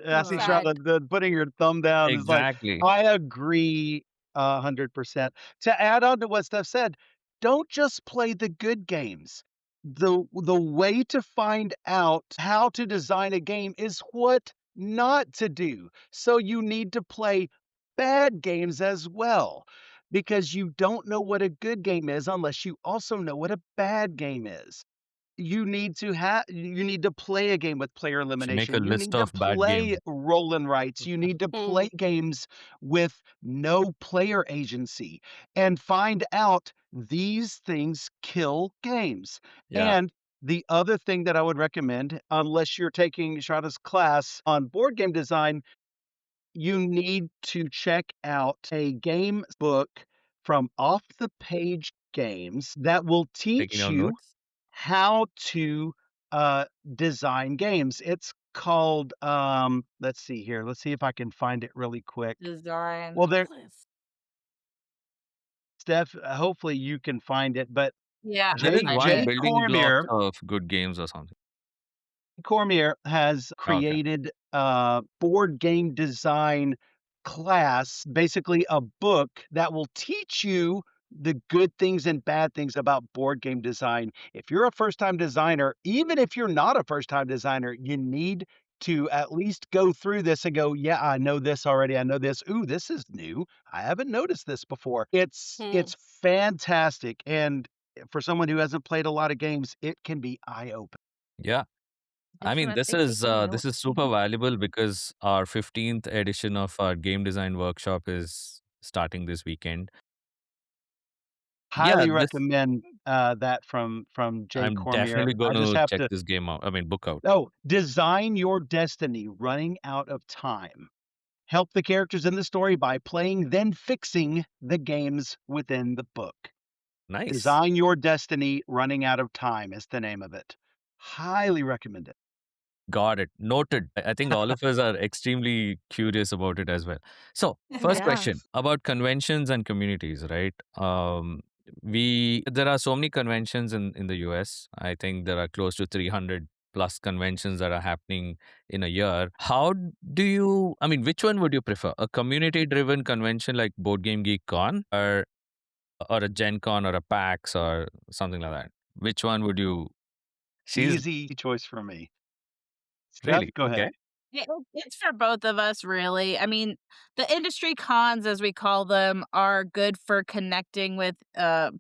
I see Huh. Charlotte putting your thumb down is like, exactly. I agree 100%. To add on to what Steph said, don't just play the good games. The way to find out how to design a game is what not to do. So you need to play bad games as well because you don't know what a good game is unless you also know what a bad game is. You need to play a game with player Should make a elimination. You list need to of bad play games. roll and rights. You need to play games with no player agency and find out these things kill games. Yeah. And the other thing that I would recommend, unless you're taking Shada's class on board game design, you need to check out a game book from Off the Page Games that will Taking teach down you notes. how to design games. It's called let's see here. Let's see if I can find it really quick. Design. Well, there, Steph, hopefully you can find it, but Yeah, There I'm is Jay one finding it. building blocks Cormier of good games or something. Cormier has Okay. created a board game design class, basically a book that will teach you the good things and bad things about board game design. If you're a first time designer, even if you're not a first time designer, you need to at least go through this and go, yeah, I know this already. I know this. Ooh, this is new. I haven't noticed this before. It's fantastic. And for someone who hasn't played a lot of games, it can be eye opening. Yeah. I mean, Definitely taking this is notes. super valuable because our 15th edition of our game design workshop is starting this weekend. Yeah, Highly this recommend, that from Jay I'm Cormier. definitely going I just to have check to this game out. I mean, book out. Oh, design your destiny, running out of time. Help the characters in the story by playing, then fixing the games within the book. Nice. Design your destiny, running out of time is the name of it. Highly recommend it. Got it. Noted. I think all of us are extremely curious about it as well. So, first Yeah. question about conventions and communities, right? We there are so many conventions in the US. I think there are close to 300 plus conventions that are happening in a year. How do you, I mean, which one would you prefer? A community driven convention like Board Game Geek Con or a Gen Con or a PAX or something like that? Which one would you She's Easy choice for me. Steph, really go ahead. okay. It's for both of us, really. I mean, the industry cons, as we call them, are good for connecting with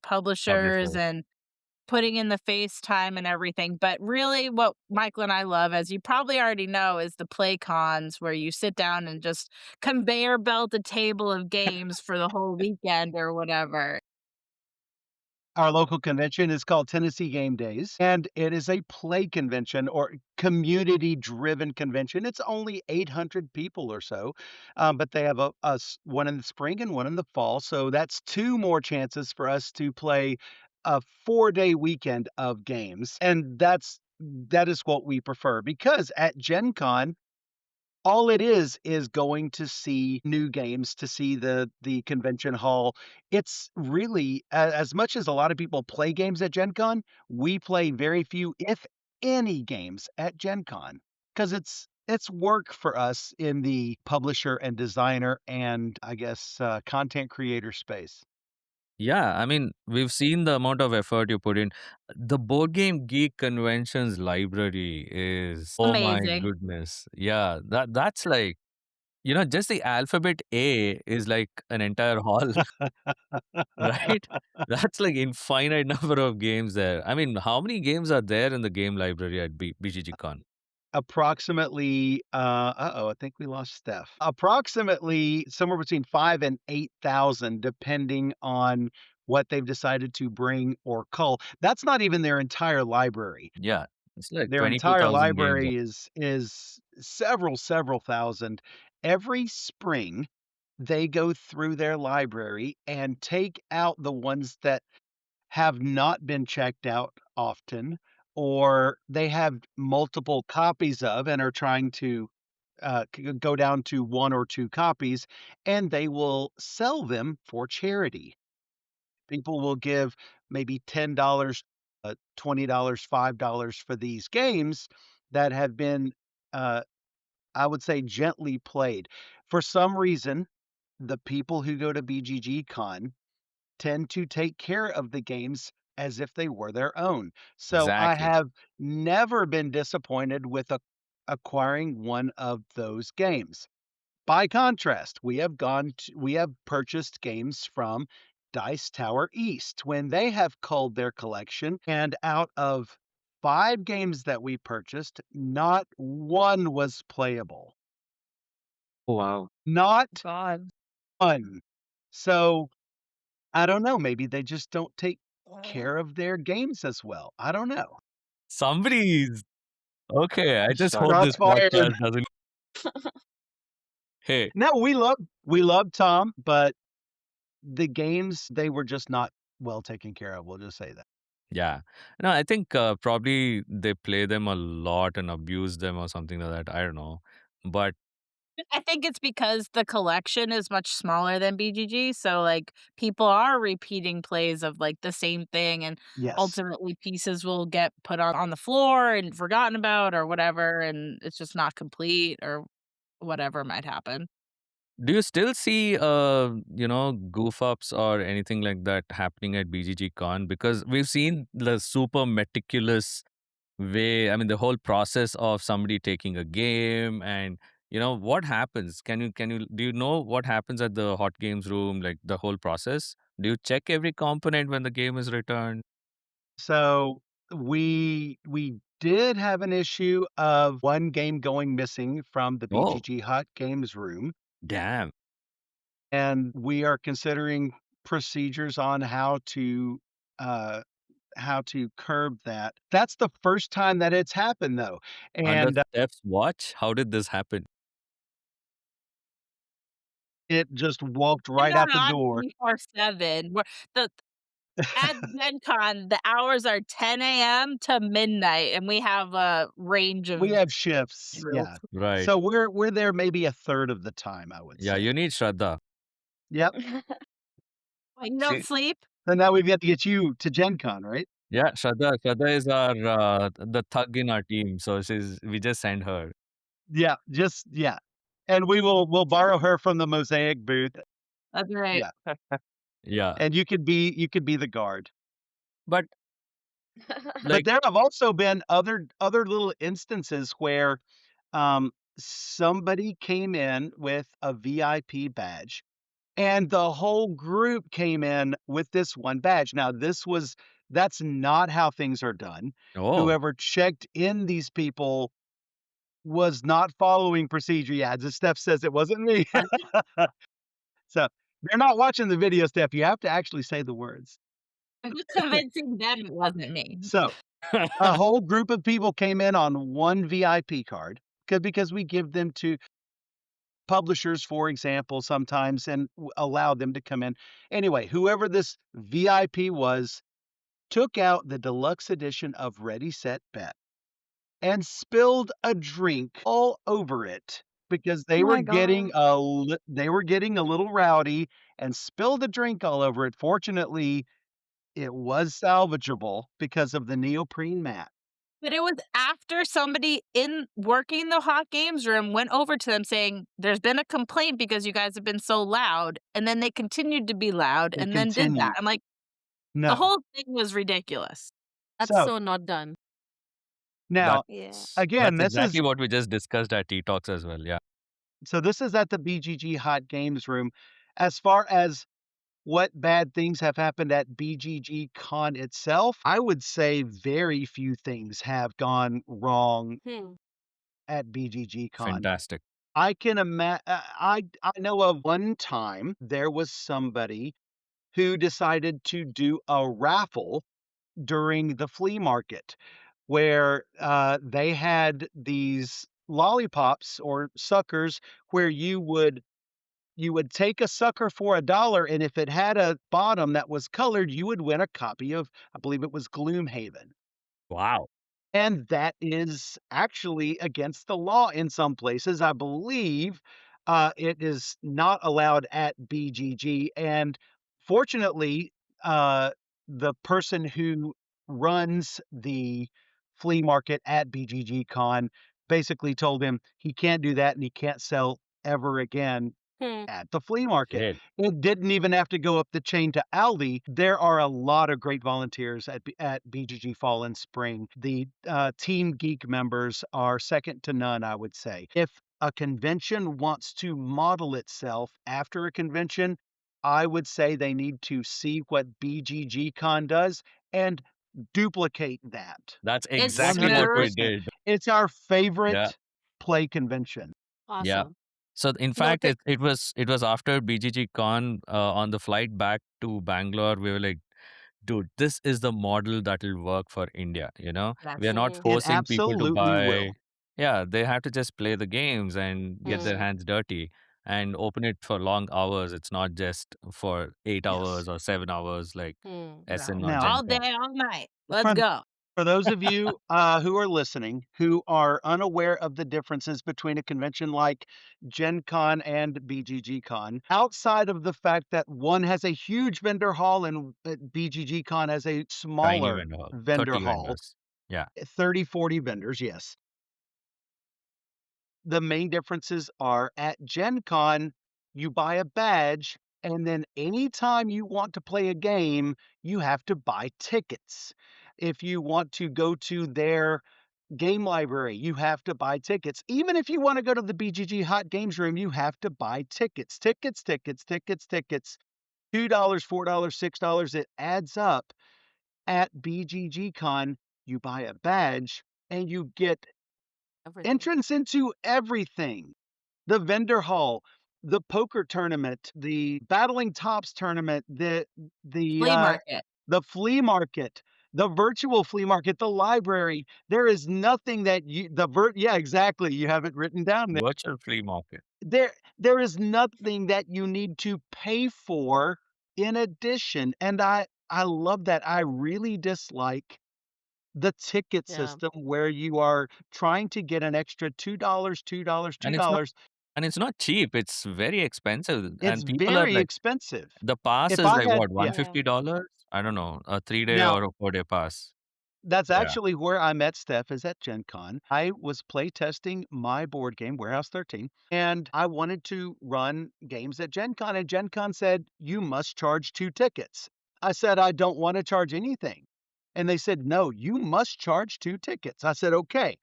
publishers Publisher. and putting in the face time and everything. But really, what Michael and I love, as you probably already know, is the play cons where you sit down and just conveyor belt a table of games for the whole weekend or whatever. Our local convention is called Tennessee Game Days, and it is a play convention or community-driven convention. It's only 800 people or so, but they have one in the spring and one in the fall. So that's two more chances for us to play a 4-day weekend of games, and that is what we prefer because at Gen Con, all it is going to see new games, to see the convention hall. It's really as much as a lot of people play games at Gen Con, we play very few, if any, games at Gen Con because it's work for us in the publisher and designer and, I guess, content creator space. Yeah, I mean, we've seen the amount of effort you put in. The Board Game Geek Conventions library is, oh my Amazing. goodness. Yeah, that's like, just the alphabet A is like an entire hall, right? That's like infinite number of games there. I mean, how many games are there in the game library at BGGCon? Approximately, uh-oh, I think we lost Steph. Approximately somewhere between 5 and 8,000 depending on what they've decided to bring or cull. That's not even their entire library. Yeah, it's like Their entire 22,000 games. library is several thousand. Every spring, they go through their library and take out the ones that have not been checked out often, or they have multiple copies of and are trying to go down to 1 or 2 copies, and they will sell them for charity. People will give maybe $10, $20, $5 for these games that have been, uh, I would say, gently played. For some reason, the people who go to BGG Con tend to take care of the games as if they were their own. So I Exactly. have never been disappointed with acquiring one of those games. By contrast, we have purchased games from Dice Tower East when they have culled their collection, and out of 5 games that we purchased, not one was playable. Oh, wow. Not God. one. So I don't know, maybe they just don't take care of their games as well. I don't know. Somebody's okay. I just Shut hope up. this Shots fired. podcast doesn't. Hey, No, we love Tom, but the games, they were just not well taken care of, we'll just say that. yeah. No, I think probably they play them a lot and abuse them or something like that. I don't know. But I think it's because the collection is much smaller than BGG, so, like, people are repeating plays of, like, the same thing, and Yes. ultimately pieces will get put on the floor and forgotten about or whatever, and it's just not complete or whatever might happen. do you still see, goof ups or anything like that happening at BGG Con? Because we've seen the super meticulous way. I mean, the whole process of somebody taking a game and what happens. Do you know what happens at the hot games room, like the whole process? Do you check every component when the game is returned? So we did have an issue of one game going missing from the Oh, BGG Hot Games room, damn. and we are considering procedures on uh, how to curb that. That's the first time that it's happened, though, Under and Steph's watch, how did this happen? it just walked And right not out the on door. 24/7. We're the At GenCon, the hours are 10 a.m. to midnight, and we have a range We of have shifts, group. yeah. Right. So we're there maybe a third of the time, I would Yeah, say. you need Shraddha. Yep. Like, you don't See, sleep? So now we've got to get you to Gen Con, right? yeah, Shraddha is our the thug in our team, so we just send her. Yeah. And we'll borrow her from the Mosaic booth. That's right. Yeah. Yeah. And you could be the guard. But But Like, there have also been other little instances where somebody came in with a VIP badge and the whole group came in with this one badge. Now, that's not how things are done. oh, Whoever checked in these people was not following procedure. Yeah, as Steph says, it wasn't me. So they're not watching the video, Steph. You have to actually say the words. I'm just convincing them it wasn't me. So a whole group of people came in on one VIP card because we give them to publishers, for example, sometimes and allow them to come in. Anyway, whoever this VIP was took out the deluxe edition of Ready, Set, Bet and spilled a drink all over it because Oh my God. they were getting a little rowdy and spilled a drink all over it. Fortunately, it was salvageable because of the neoprene mat. But it was after somebody in working the hot games room went over to them saying, "There's been a complaint because you guys have been so loud," and then they continued to be loud They and then did that. continued. I'm like, the No. whole thing was ridiculous. That's So so not done. now, Yeah. again, that's exactly what we just discussed at Tea Talks as well. Yeah. this is at the BGG Hot Games room. As far as what bad things have happened at BGG Con itself, I would say very few things have gone wrong Hmm. at BGG Con. Fantastic. I can imagine. I know of one time there was somebody who decided to do a raffle during the flea market where they had these lollipops or suckers where you would take a sucker for $1, and if it had a bottom that was colored, you would win a copy of, I believe it was Gloomhaven. Wow. And that is actually against the law in some places. I believe it is not allowed at BGG. And fortunately, uh, the person who runs the flea market at BGG Con basically told him he can't do that and he can't sell ever again Hmm. at the flea market. Great. It didn't even have to go up the chain to Aldi. There are a lot of great volunteers at BGG Fall and Spring. The Team Geek members are second to none, I would say. If a convention wants to model itself after a convention, I would say they need to see what BGG Con does and duplicate that. That's It's exactly what we smooth. 100%. did. It's our Yeah. favorite play convention. Yeah. Awesome. So in fact, Noted. it was after BGG Con on the flight back to Bangalore. We were like, dude, this is the model that will work for India. You know, we are not Hmm. It forcing people to absolutely will. buy. Yeah, they have to just play the games and get their Hmm. hands dirty and open it for long hours. It's not just for 8 hours Yes. or 7 hours like Hmm. SN No, or Now, all GenCon. day, all night. Let's for go. for those of you who are listening who are unaware of the differences between a convention like Gen Con and BGG Con, outside of the fact that one has a huge vendor hall and BGG Con has a Tiny smaller vendor hall, vendor 30 hall, vendors. Yeah. 30, 40 vendors, yes. The main differences are at Gen Con, you buy a badge, and then anytime you want to play a game, you have to buy tickets. If you want to go to their game library, you have to buy tickets. Even if you want to go to the BGG Hot Games Room, you have to buy tickets. Tickets, tickets, tickets, tickets. $2, $4, $6, it adds up. At BGG Con, you buy a badge and you get Everything. entrance into everything. The vendor hall, the poker tournament, the Battling Tops tournament, the Flea market. the flea market, the virtual flea market, the library. There is nothing that yeah, exactly. You have it written down there. Virtual flea market. There is nothing that you need to pay for in addition. And I love that. I really dislike the ticket Yeah. system where you are trying to get an extra $2, $2, And it's not $2. and it's not cheap. It's very expensive. It's And people are very like, expensive. the pass If is I like had what, yeah. Yeah. $150? I don't know, a 3-day Now, or a 4-day pass. that's Yeah. actually where I met Steph is at Gen Con. I was play testing my board game, Warehouse 13, and I wanted to run games at Gen Con, and Gen Con said, you must charge 2 tickets. I said, I don't want to charge anything. And they said, no, you must charge 2 tickets. I said, okay.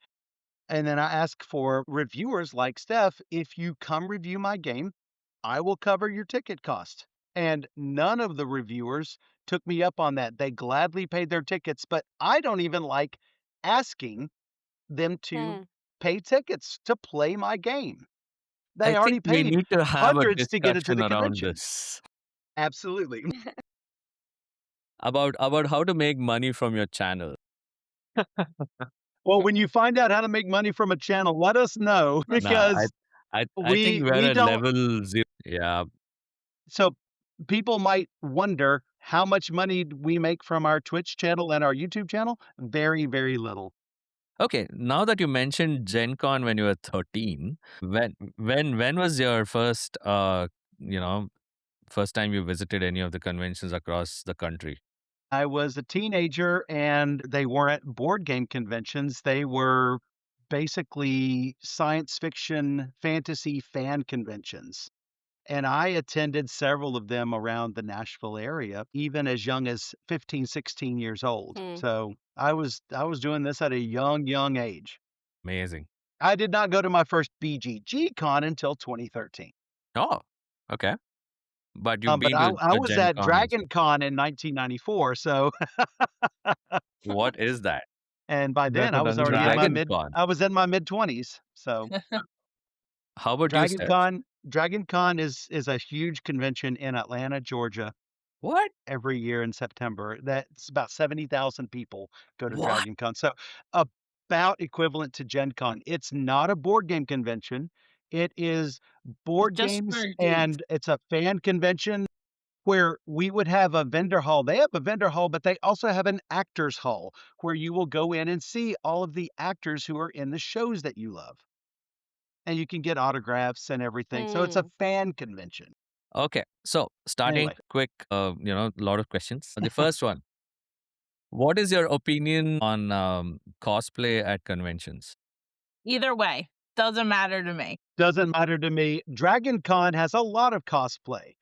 And then I asked for reviewers like Steph, if you come review my game, I will cover your ticket cost. And none of the reviewers took me up on that. They gladly paid their tickets, but I don't even like asking them to Hmm. pay tickets to play my game. I They already think we paid need to have a hundreds to get into discussion the around convention. this Absolutely. about how to make money from your channel. Well, when you find out how to make money from a channel, let us know Nah, because I think we're we at don't. level 0. Yeah. So people might wonder how much money we make from our Twitch channel and our YouTube channel. Very, very little. Okay, now that you mentioned GenCon when you were 13, when was your first first time you visited any of the conventions across the country? I was a teenager and they weren't board game conventions. They were basically science fiction, fantasy fan conventions. And I attended several of them around the Nashville area, even as young as 15, 16 years old. Hmm. So I was doing this at a young age. Amazing. I did not go to my first BGGCon until 2013. Oh, okay. But you've But been I, to I the was at GenCons. DragonCon in 1994. So, What is that? and by then Never I was done already Dragon. I was in my mid 20s. So How about you, Steph? DragonCon is a huge convention in Atlanta, Georgia, What? every year in September. That's about 70,000 people go to What? DragonCon. So about equivalent to Gen Con. It's not a board game convention. It is board Just games for geeks. and it's a fan convention where we would have a vendor hall. They have a vendor hall, but they also have an actors hall where you will go in and see all of the actors who are in the shows that you love. And you can get autographs and everything. So it's a Hmm. fan convention. Okay, so starting Anyway. quick, a lot of questions. The first one, what is your opinion on cosplay at conventions? Either way, doesn't matter to me. Doesn't matter to me. DragonCon has a lot of cosplay,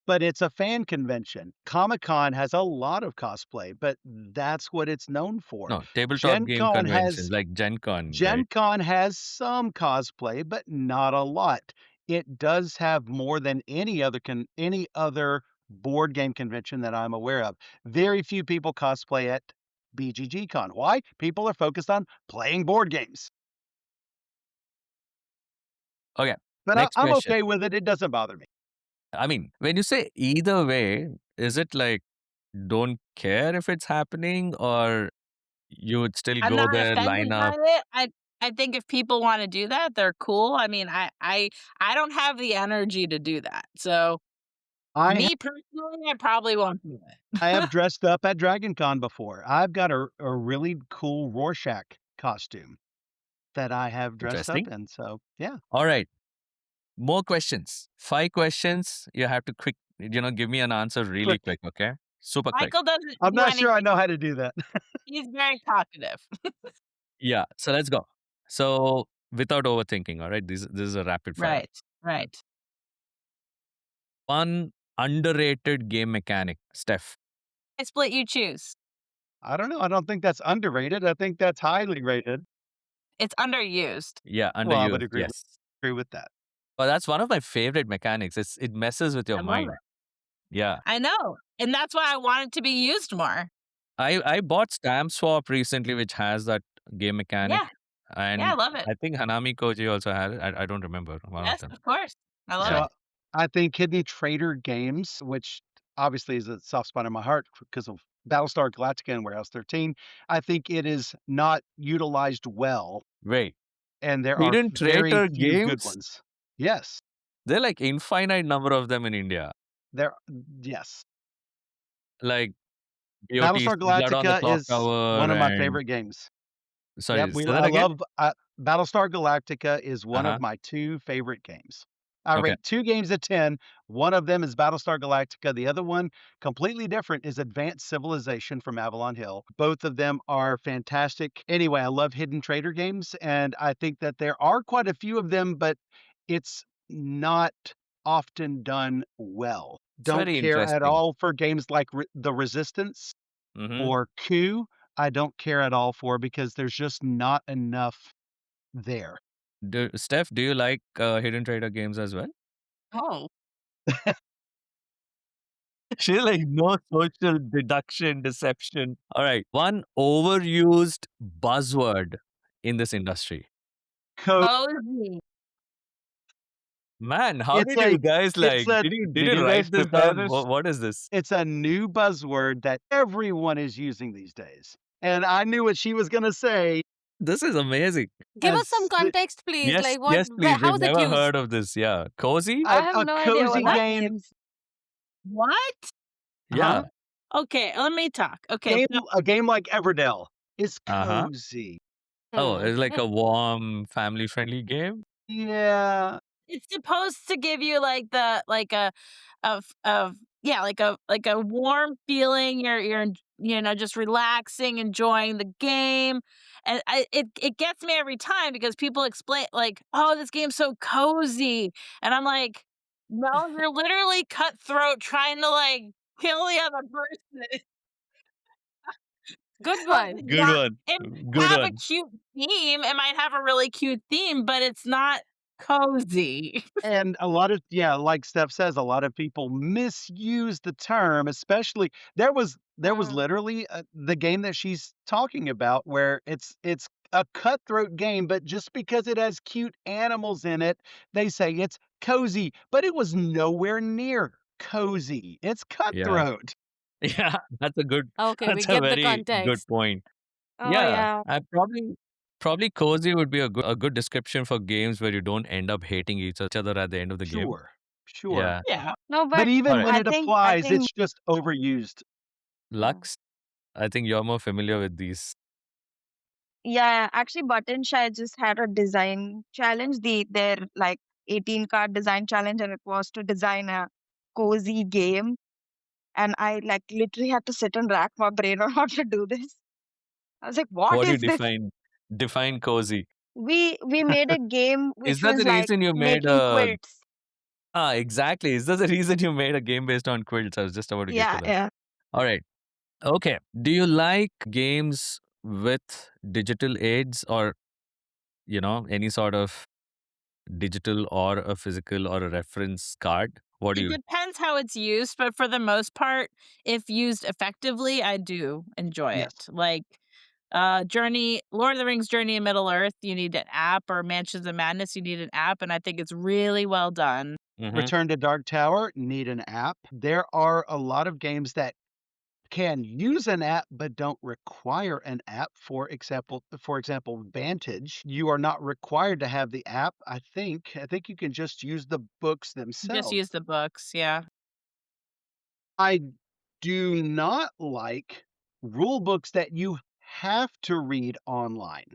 but it's a fan convention. Comic-Con has a lot of cosplay, but that's what it's known for. No, tabletop Gen game Con conventions like GenCon, right? Gen Con has some cosplay, but not a lot. It does have more than any other board game convention that I'm aware of. Very few people cosplay at BGGCon. Why? People are focused on playing board games. Okay, But next I'm question. okay with it. It doesn't bother me. I mean, when you say either way, is it like don't care if it's happening, or you would still I'm go not there, line offended by up? it. I think if people want to do that, they're cool. I mean, I don't have the energy to do that. So I me personally, I probably won't do it. I have dressed up at DragonCon before. I've got a really cool Rorschach costume that I have dressed up Interesting. in. So yeah. All right, more questions. 5 questions. You have to give me an answer really Quick. quick, okay? Super quick. Michael doesn't I'm do not sure I anything. know how to do that. He's very talkative. Yeah, so let's go. So without overthinking, all right? This is a rapid fire. Right. One underrated game mechanic, Steph. I split you choose. I don't know. I don't think that's underrated. I think that's highly rated. It's underused. Yeah, Well, I underused. would agree Yes. with that. But that's one of my favorite mechanics. It messes with your I love mind. it. Yeah. I know. And that's why I want it to be used more. I bought Stamp Swap recently, which has that game mechanic. Yeah. And Yeah, I love it. I think Hanami Koji also had it. I don't remember one of Yes, them. of course. I love Yeah. it. So I think Hidden Traitor games, which obviously is a soft spot in my heart because of Battlestar Galactica and Warehouse 13, I think it is not utilized well, Wait. and there are Hidden very Traitor few good games? ones. Yes, There are like infinite number of them in India. yes. Like BOT's Battlestar Blood on the Galactica Clock is Tower one of my and favorite games. sorry, Yep, say that I again? love Battlestar Galactica is one Uh-huh. of my 2 favorite games. I Okay. rate 2 games at 10. One of them is Battlestar Galactica. The other one, completely different, is Advanced Civilization from Avalon Hill. Both of them are fantastic. Anyway, I love Hidden Traitor games, and I think that there are quite a few of them, but it's not often done well. It's Don't very care at interesting. all for games like The Resistance. Mm-hmm. or coup, I don't care at all for because there's just not enough there. Steph, do you like hidden trader games as well? Oh, She's like, no social deduction, deception. All right. One overused buzzword in this industry. cozy. Man, how It's did you a guys it's like? a Did Did you you guys write this prepare down? this? What is this? it's a new buzzword that everyone is using these days. And I knew what she was gonna say This is amazing. Give us some as the context, please. Yes, Like, yes, please. how We've is it never used? heard of this. Yeah. Cozy? I have a no idea cozy what that game. means. What? Yeah. Okay, let me talk. Okay, Game so a game like Everdell is Uh-huh. cozy. Oh, Hmm. it's like a warm, family-friendly game? Yeah. it's supposed to give you like the like a of yeah, like a warm feeling. You're just relaxing, enjoying the game. And it gets me every time because people explain like, "Oh, this game's so cozy." And I'm like, "No, you're literally cutthroat trying to like kill the other person." Good Like, one. Good yeah, one. it might Good have a one. cute theme. It might have a really cute theme, but it's not cozy. And like Steph says, a lot of people misuse the term, especially there was Mm. literally the game that she's talking about where it's a cutthroat game, but just because it has cute animals in it, they say it's cozy, but it was nowhere near cozy. It's Yeah. cutthroat. Yeah. Okay, we That's a get the very good context. point. Oh Yeah. yeah. I probably cozy would be a good description for games where you don't end up hating each other at the end of the game. Sure. Sure. Yeah. Yeah. No, But but All even right. when I it think I applies, think it's just overused. yeah. Lux, I think you're more familiar with these. Yeah, actually Button Shy just had a design challenge, their like 18 card design challenge, and it was to design a cozy game. And I like literally had to sit and rack my brain on how to do this. I was like, what What do you is this? define cozy? We made a game Is which that was the like reason you made making a quilts. exactly. Is that the reason you made a game based on quilts? I was just about to get to Yeah, that. yeah. All right. Okay. Do you like games with digital aids or, any sort of digital or a physical or a reference card? What do It you depends how it's used, but for the most part, if used effectively, I do enjoy Yes. it. Like Lord of the Rings Journey in Middle Earth, you need an app, or Mansions of Madness, you need an app, and I think it's really well done. Mm-hmm. Return to Dark Tower, need an app. There are a lot of games that can use an app but don't require an app. For example, Vantage, you are not required to have the app. I think you can just use the books Just themselves. use the books, yeah. I do not like rule books that you have to read online.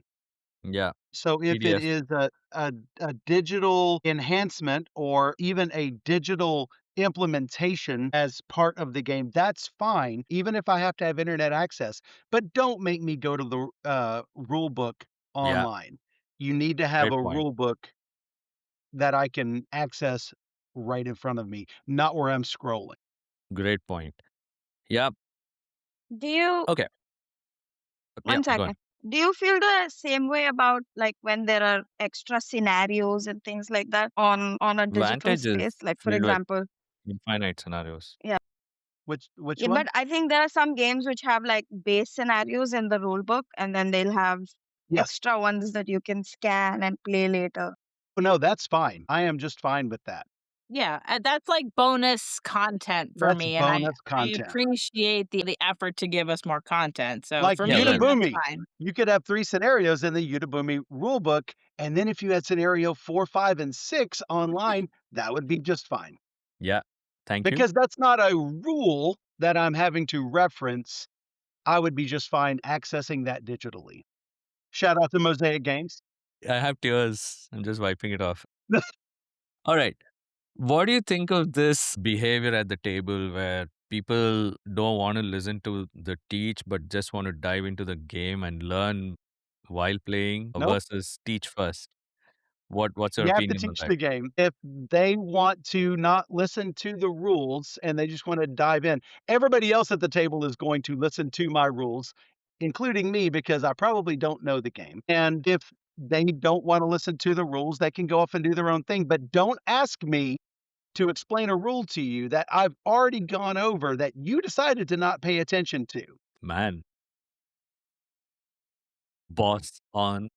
Yeah. So if it PDF. is a digital enhancement or even a digital implementation as part of the game, that's fine, even if I have to have internet access. But don't make me go to the rule book Yeah. online. You need to have Great a point. rule book that I can access right in front of me, not where I'm scrolling. Great point. Yeah. Do you Okay. Yeah. One Go on. second. Do you feel the same way about like when there are extra scenarios and things like that on a digital Vantage is space? Like for filled with example, infinite scenarios. yeah. Which Yeah, one? but I think there are some games which have like base scenarios in the rule book, and then they'll have Yes. extra ones that you can scan and play later. Oh, no, that's fine. I am just fine with that. Yeah, that's like bonus content for That's me, and bonus I content. appreciate the effort to give us more content. So Like for Yeah. me, Well, that's Uniboomi, fine. you could have 3 scenarios in the Uniboomi rulebook, and then if you had scenario 4, 5, and 6 online, that would be just fine. yeah. Thank you. Because that's not a rule that I'm having to reference. I would be just fine accessing that digitally. Shout out to Mosaic Games. I have tears. I'm just wiping it off. All right. What do you think of this behavior at the table where people don't want to listen to the teach but just want to dive into the game and learn while playing Nope. versus teach first? What's your You have to opinion on teach that? the game. If they want to not listen to the rules and they just want to dive in, everybody else at the table is going to listen to my rules, including me, because I probably don't know the game. And if they don't want to listen to the rules, they can go off and do their own thing. But don't ask me to explain a rule to you that I've already gone over that you decided to not pay attention to. Man, boss on.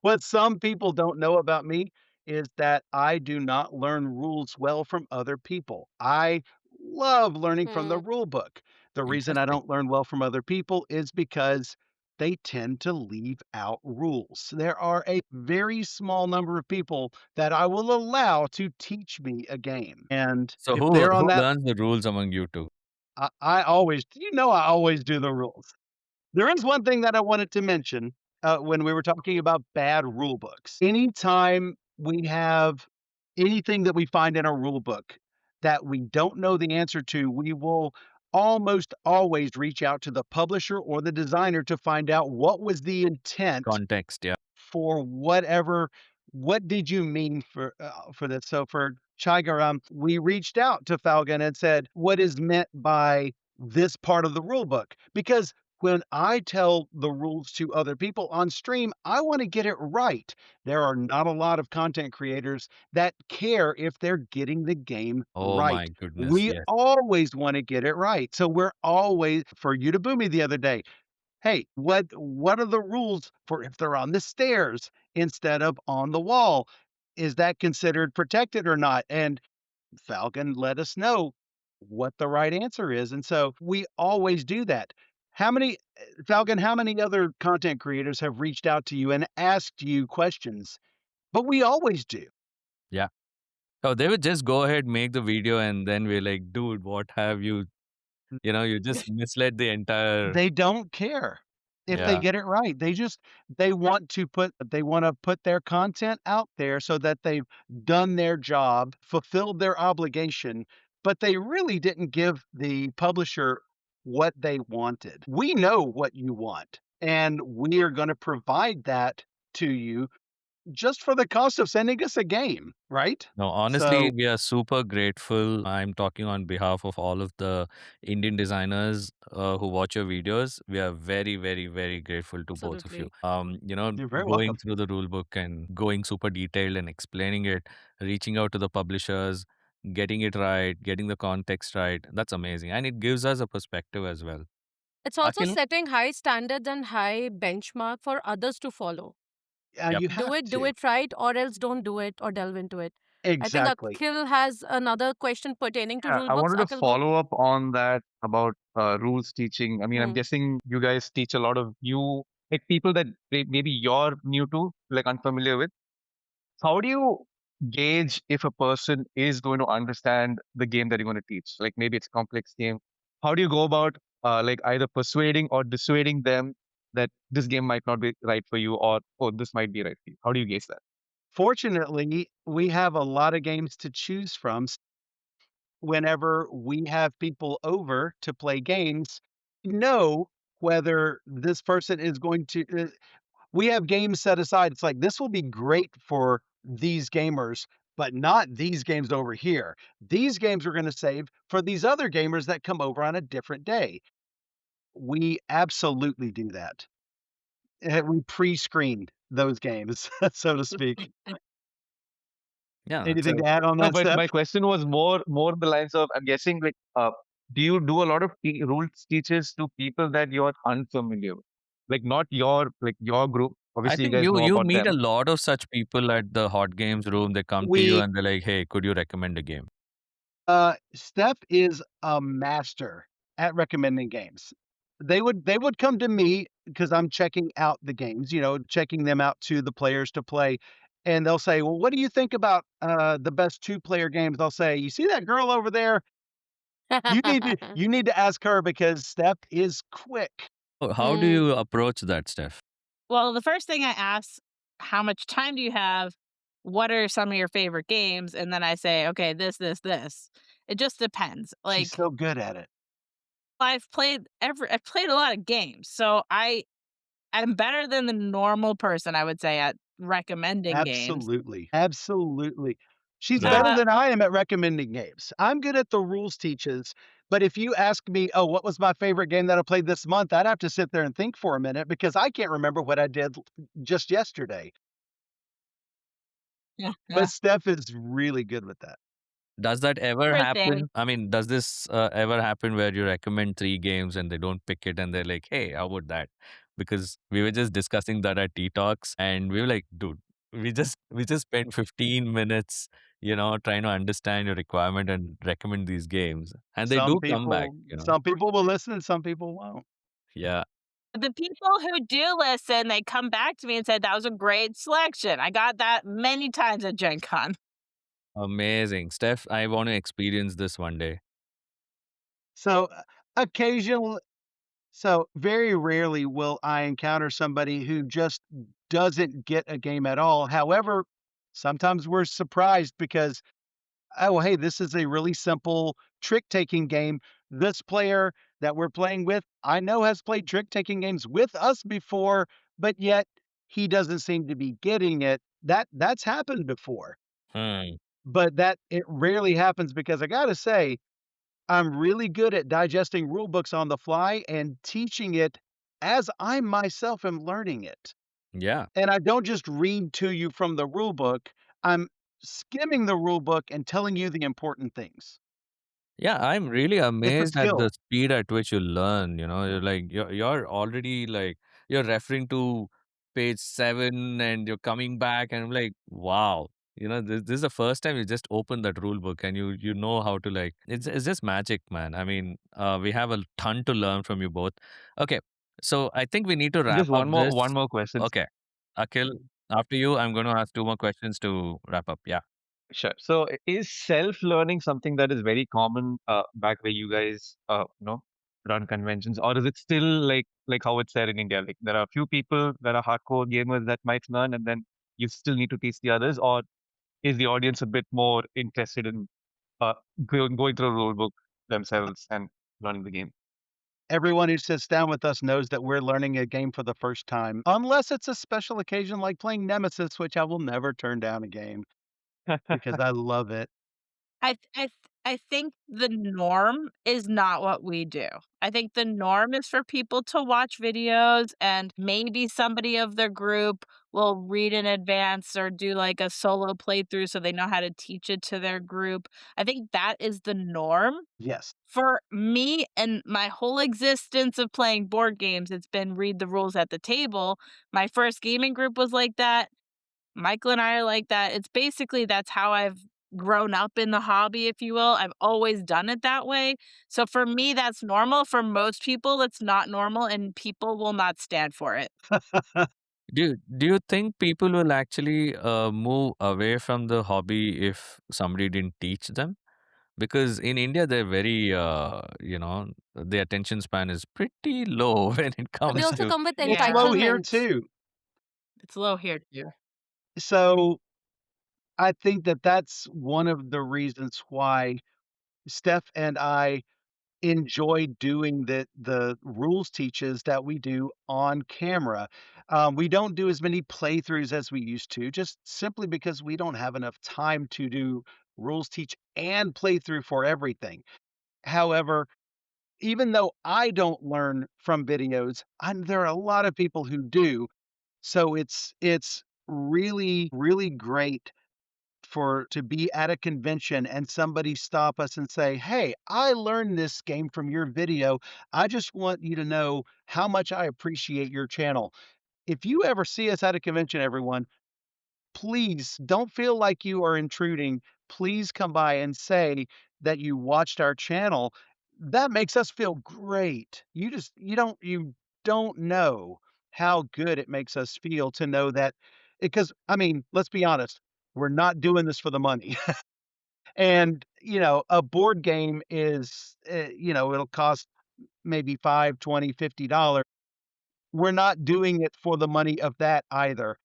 What some people don't know about me is that I do not learn rules well from other people. I love learning from the Hmm. rule book. The reason I Interesting. don't learn well from other people is because they tend to leave out rules. There are a very small number of people that I will allow to teach me a game. And So if they're on who that, learns the rules among you two? I always, I always do the rules. There is one thing that I wanted to mention when we were talking about bad rule books. Anytime we have anything that we find in a rule book that we don't know the answer to, we will almost always reach out to the publisher or the designer to find out what was the intent Context, yeah. for whatever. What did you mean for this? So for Chigaram, we reached out to Falcon and said, what is meant by this part of the rule book? Because when I tell the rules to other people on stream, I want to get it right. There are not a lot of content creators that care if they're getting the game Oh right. my goodness, We yes. always want to get it right. So we're always, for you to boo me the other day, hey, what are the rules for if they're on the stairs instead of on the wall? Is that considered protected or not? And Falcon let us know what the right answer is. And so we always do that. Falcon, how many other content creators have reached out to you and asked you questions? But we always do. Yeah. Oh, they would just go ahead, make the video, and then we're like, dude, what have you, you just misled the entire, They don't care if they yeah. get it right. They wanna put their content out there so that they've done their job, fulfilled their obligation, but they really didn't give the publisher what they wanted. We know what you want, and we are gonna provide that to you just for the cost of sending us a game, right? No, honestly, So we are super grateful. I'm talking on behalf of all of the Indian designers who watch your videos. We are very, very, very grateful to both of you. Absolutely. you're very Going welcome. through the rule book and going super detailed and explaining it, reaching out to the publishers, getting it right, getting the context right. That's amazing. And it gives us a perspective as well. It's also Akin, setting high standards and high benchmark for others to follow. Yep. you have Do to. it right, or else don't do it or delve into it. I think Exactly. Akhil has another question pertaining to Yeah, rule I books. wanted to Akhil, go. follow up on that about rules teaching. I mean, I'm Hmm. guessing you guys teach a lot of new, like people that maybe you're new to, like unfamiliar with. How do you gauge if a person is going to understand the game that you're going to teach? Like maybe it's a complex game. How do you go about like either persuading or dissuading them that this game might not be right for you, or oh, this might be right for you? How do you gauge that? Fortunately, we have a lot of games to choose from. Whenever we have people over to play games, we know whether this person is going to. We have games set aside. It's like this will be great for these gamers, but not these games over here. These games we're going to save for these other gamers that come over on a different day. We absolutely do that. We pre-screen those games, so to speak. Yeah, that's Anything a to add on No, that, but Steph? my question was more the lines of I'm guessing like do you do a lot of rules teaches to people that you're unfamiliar with? Like not your group. I Obviously you think guys know you about meet a them. lot of such people at the hot games room. They come to you We and they're like, "Hey, could you recommend a game?" Steph is a master at recommending games. They would come to me because I'm checking out the games, checking them out to the players to play, and they'll say, "Well, what do you think about the best two-player games?" They'll say, "You see that girl over there? You need to ask her because Steph is quick." How do Hmm. you approach that, Steph? Well, the first thing I ask, how much time do you have? What are some of your favorite games? And then I say, okay, this, this, this. It just depends. She's Like so good at it. I've played a lot of games. So I'm better than the normal person, I would say, at recommending games. Absolutely. She's Right. better than I am at recommending games. I'm good at the rules teaches, but if you ask me, "Oh, what was my favorite game that I played this month?" I'd have to sit there and think for a minute because I can't remember what I did just yesterday. Yeah, But yeah. Steph is really good with that. Does that ever Favorite thing. happen? I mean, does this ever happen where you recommend 3 games and they don't pick it and they're like, "Hey, how about that?" Because we were just discussing that at Tea Talks and we were like, "Dude, we just spent 15 minutes, trying to understand your requirement and recommend these games." And they Some do come back, people some people will listen and some people won't. Yeah, The people who do listen, they come back to me and said, "That was a great selection." I got that many times at Gen Con. amazing. Steph, I want to experience this one day. So, occasional so very rarely will I encounter somebody who just doesn't get a game at all. However, sometimes we're surprised because, "Oh, hey, this is a really simple trick-taking game. This player that we're playing with, I know has played trick-taking games with us before, but yet he doesn't seem to be getting it." That's happened before, Hmm. but that it rarely happens because I gotta say, I'm really good at digesting rule books on the fly and teaching it as I myself am learning it. Yeah. And I don't just read to you from the rule book, I'm skimming the rule book and telling you the important things. Yeah, I'm really It's a amazed at the skill. speed at which you learn, you're like you're already like you're referring to page 7 and you're coming back and I'm like, wow. This is the first time you just open that rule book and you know how to like it's just magic, man. I mean, we have a ton to learn from you both. Okay. So I think we need to wrap Just up this. one more question. Okay. Akhil, after you, I'm going to ask 2 more questions to wrap up. Yeah. Sure. So, is self-learning something that is very common back where you guys, run conventions, or is it still like how it's there in India? Like there are a few people that are hardcore gamers that might learn, and then you still need to teach the others, or is the audience a bit more interested in uh, going through a rule book themselves and learning the game? Everyone who sits down with us knows that we're learning a game for the first time, unless it's a special occasion like playing Nemesis, which I will never turn down a game because I love it. I think the norm is not what we do. I think the norm is for people to watch videos and maybe somebody of their group will read in advance or do like a solo playthrough so they know how to teach it to their group. I think that is the norm. Yes. For me and my whole existence of playing board games, it's been read the rules at the table. My first gaming group was like that. Michael and I are like that. It's basically that's how I've grown up in the hobby, if you will. I've always done it that way. So for me, that's normal. For most people, it's not normal, and people will not stand for it. Do you think people will actually move away from the hobby if somebody didn't teach them? Because in India, they're very, the attention span is pretty low when it They comes also to, come with It's low Yeah, here entitlement. too. it's low here too. So I think that that's one of the reasons why Steph and I enjoy doing the rules teaches that we do on camera. We don't do as many playthroughs as we used to, just simply because we don't have enough time to do rules teach and playthrough for everything. However, even though I don't learn from videos, there are a lot of people who do. So it's really great for to be at a convention and somebody stop us and say, "Hey, I learned this game from your video. I just want you to know how much I appreciate your channel." If you ever see us at a convention, everyone, please don't feel like you are intruding. Please come by and say that you watched our channel. That makes us feel great. You don't know how good it makes us feel to know that because I mean, let's be honest, we're not doing this for the money. And, a board game is, it'll cost maybe 5, 20, $50. We're not doing it for the money of that either.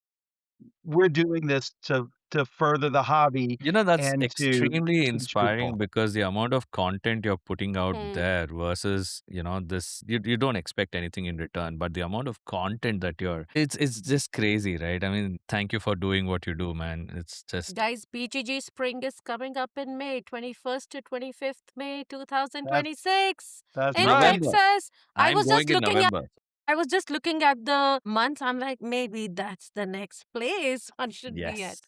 We're doing this to to further the hobby That's and to extremely teach inspiring people. because the amount of content you're putting out Hmm. there versus, this you don't expect anything in return, but the amount of content that it's just crazy, right? I mean, thank you for doing what you do, man. It's just Guys, BGG Spring is coming up in May, 21st to 25th May That's 2026 that's in right. November. Texas. I'm going in November. I was just looking at the months. I'm like, maybe that's the next place one should be at. Yes,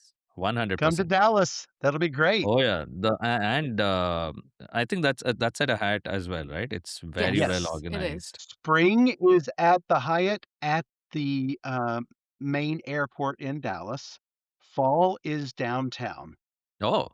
Come to 100%. Dallas. That'll be great. Oh yeah, and I think that's at a Hyatt as well, right? It's very well Yes. Yes, it is. organized. Spring is at the Hyatt at the main airport in Dallas. Fall is downtown. Oh,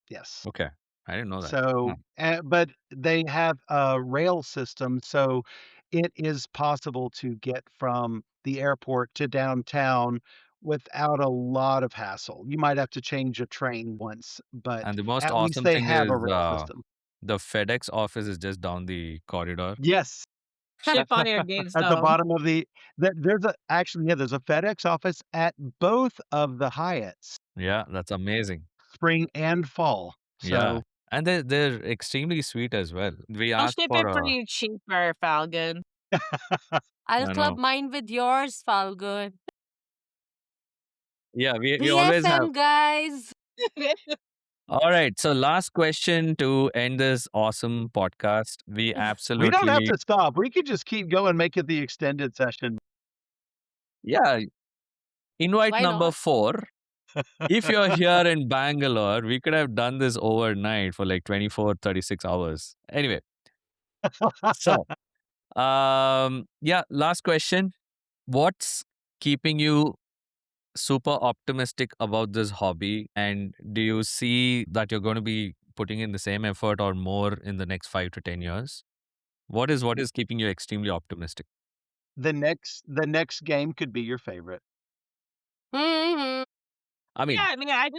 Yes. okay. I didn't know that. Huh. So, but they have a rail system, so it is possible to get from the airport to downtown without a lot of hassle. You might have to change a train once, but And the most at least awesome they thing have a is rail system. the FedEx office is just down the corridor. Yes, Ship all your games at the home. bottom of there's a actually, yeah, there's a FedEx office at both of the Hyatts, Yeah, that's amazing. spring and fall. Yeah. So And they're extremely sweet as well. We I'll asked ship for it for a you cheaper, Falcon. I'll I club know. mine with yours, Falgun. Yeah, we always have. BFM, guys. All right. So last question to end this awesome podcast. We we don't have absolutely to stop. We could just keep going, make it the extended session. yeah, invite Why number not? 4. If you're here in Bangalore, we could have done this overnight for like 24, 36 hours. Anyway, so yeah, last question. What's keeping you super optimistic about this hobby? And do you see that you're going to be putting in the same effort or more in the next 5 to 10 years? What is keeping you extremely optimistic? The next game could be your favorite. Mhm. I Yeah, mean, I mean, I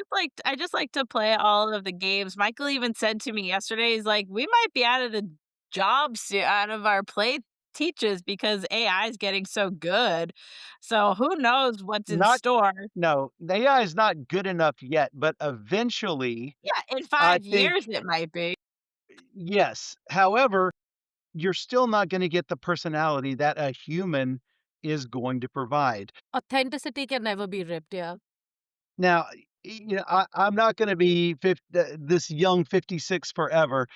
just like to play all of the games. Michael even said to me yesterday, he's like, "We might be out of the jobs, out of our play teaches because AI is getting so good. So who knows what's in Not store?" No, the AI is not good enough yet, but eventually, Yeah, in I 5 think years it might be. yes. However, you're still not gonna get the personality that a human is going to provide. Authenticity can never be ripped, yeah. Now, I'm not gonna be this young 56 forever.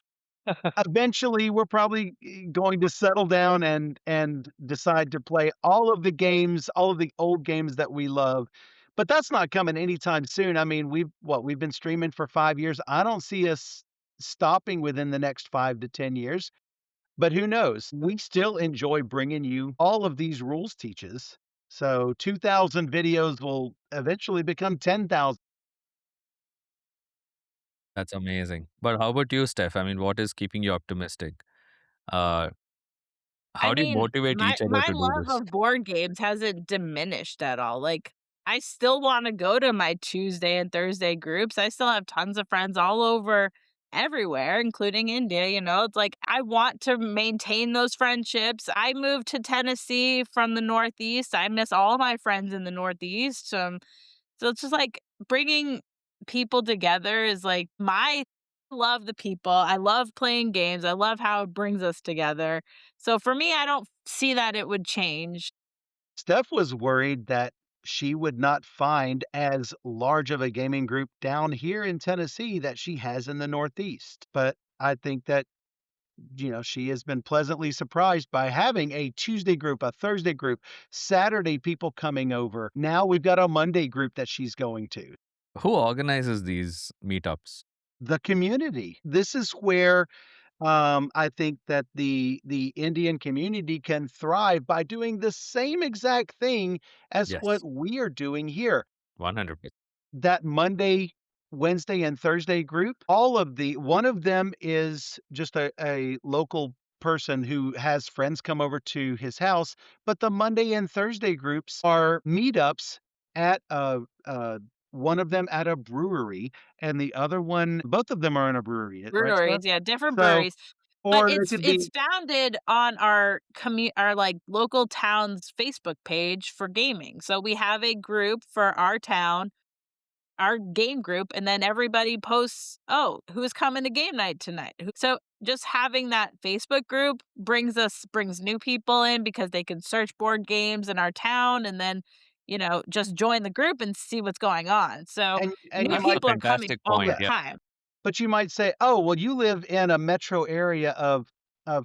Eventually, we're probably going to settle down and decide to play all of the games, all of the old games that we love. But that's not coming anytime soon. I mean, we've been streaming for 5 years. I don't see us stopping within the next 5 to 10 years, but who knows? We still enjoy bringing you all of these rules teaches. So 2,000 videos will eventually become 10,000. that's amazing. But how about you, Steph? I mean, what is keeping you optimistic? Uh, I how do you mean, motivate my each other my to do love this? of board games hasn't diminished at all. Like, I still wanna go to my Tuesday and Thursday groups. I still have tons of friends all over everywhere, including India, it's like I want to maintain those friendships. I moved to Tennessee from the Northeast. I miss all my friends in the Northeast. So it's just like bringing people together is like my love the people. I love playing games. I love how it brings us together. So for me, I don't see that it would change. Steph was worried that she would not find as large of a gaming group down here in Tennessee that she has in the Northeast. But I think that, she has been pleasantly surprised by having a Tuesday group, a Thursday group, Saturday people coming over. Now we've got a Monday group that she's going to. Who organizes these meetups? The community. This is where I think that the Indian community can thrive by doing the same exact thing as what Yes, we are doing here. 100%. That Monday, Wednesday, and Thursday group, one of them is just a local person who has friends come over to his house, but the Monday and Thursday groups are meetups at one of them at a brewery, and the other one, both of them are in a brewery, right, Breweries, Steph? yeah, different So, breweries. But or they it's could it's be founded on our like local town's Facebook page for gaming. So we have a group for our town. our game group, and then everybody posts, oh, who's coming to game night tonight? So just having that Facebook group brings new people in because they can search board games in our town and then, just join the group and see what's going on. So And new you That's a might, people are coming fantastic all point. the yeah, Yeah. time. but you might say, "Oh, well, you live in a metro area of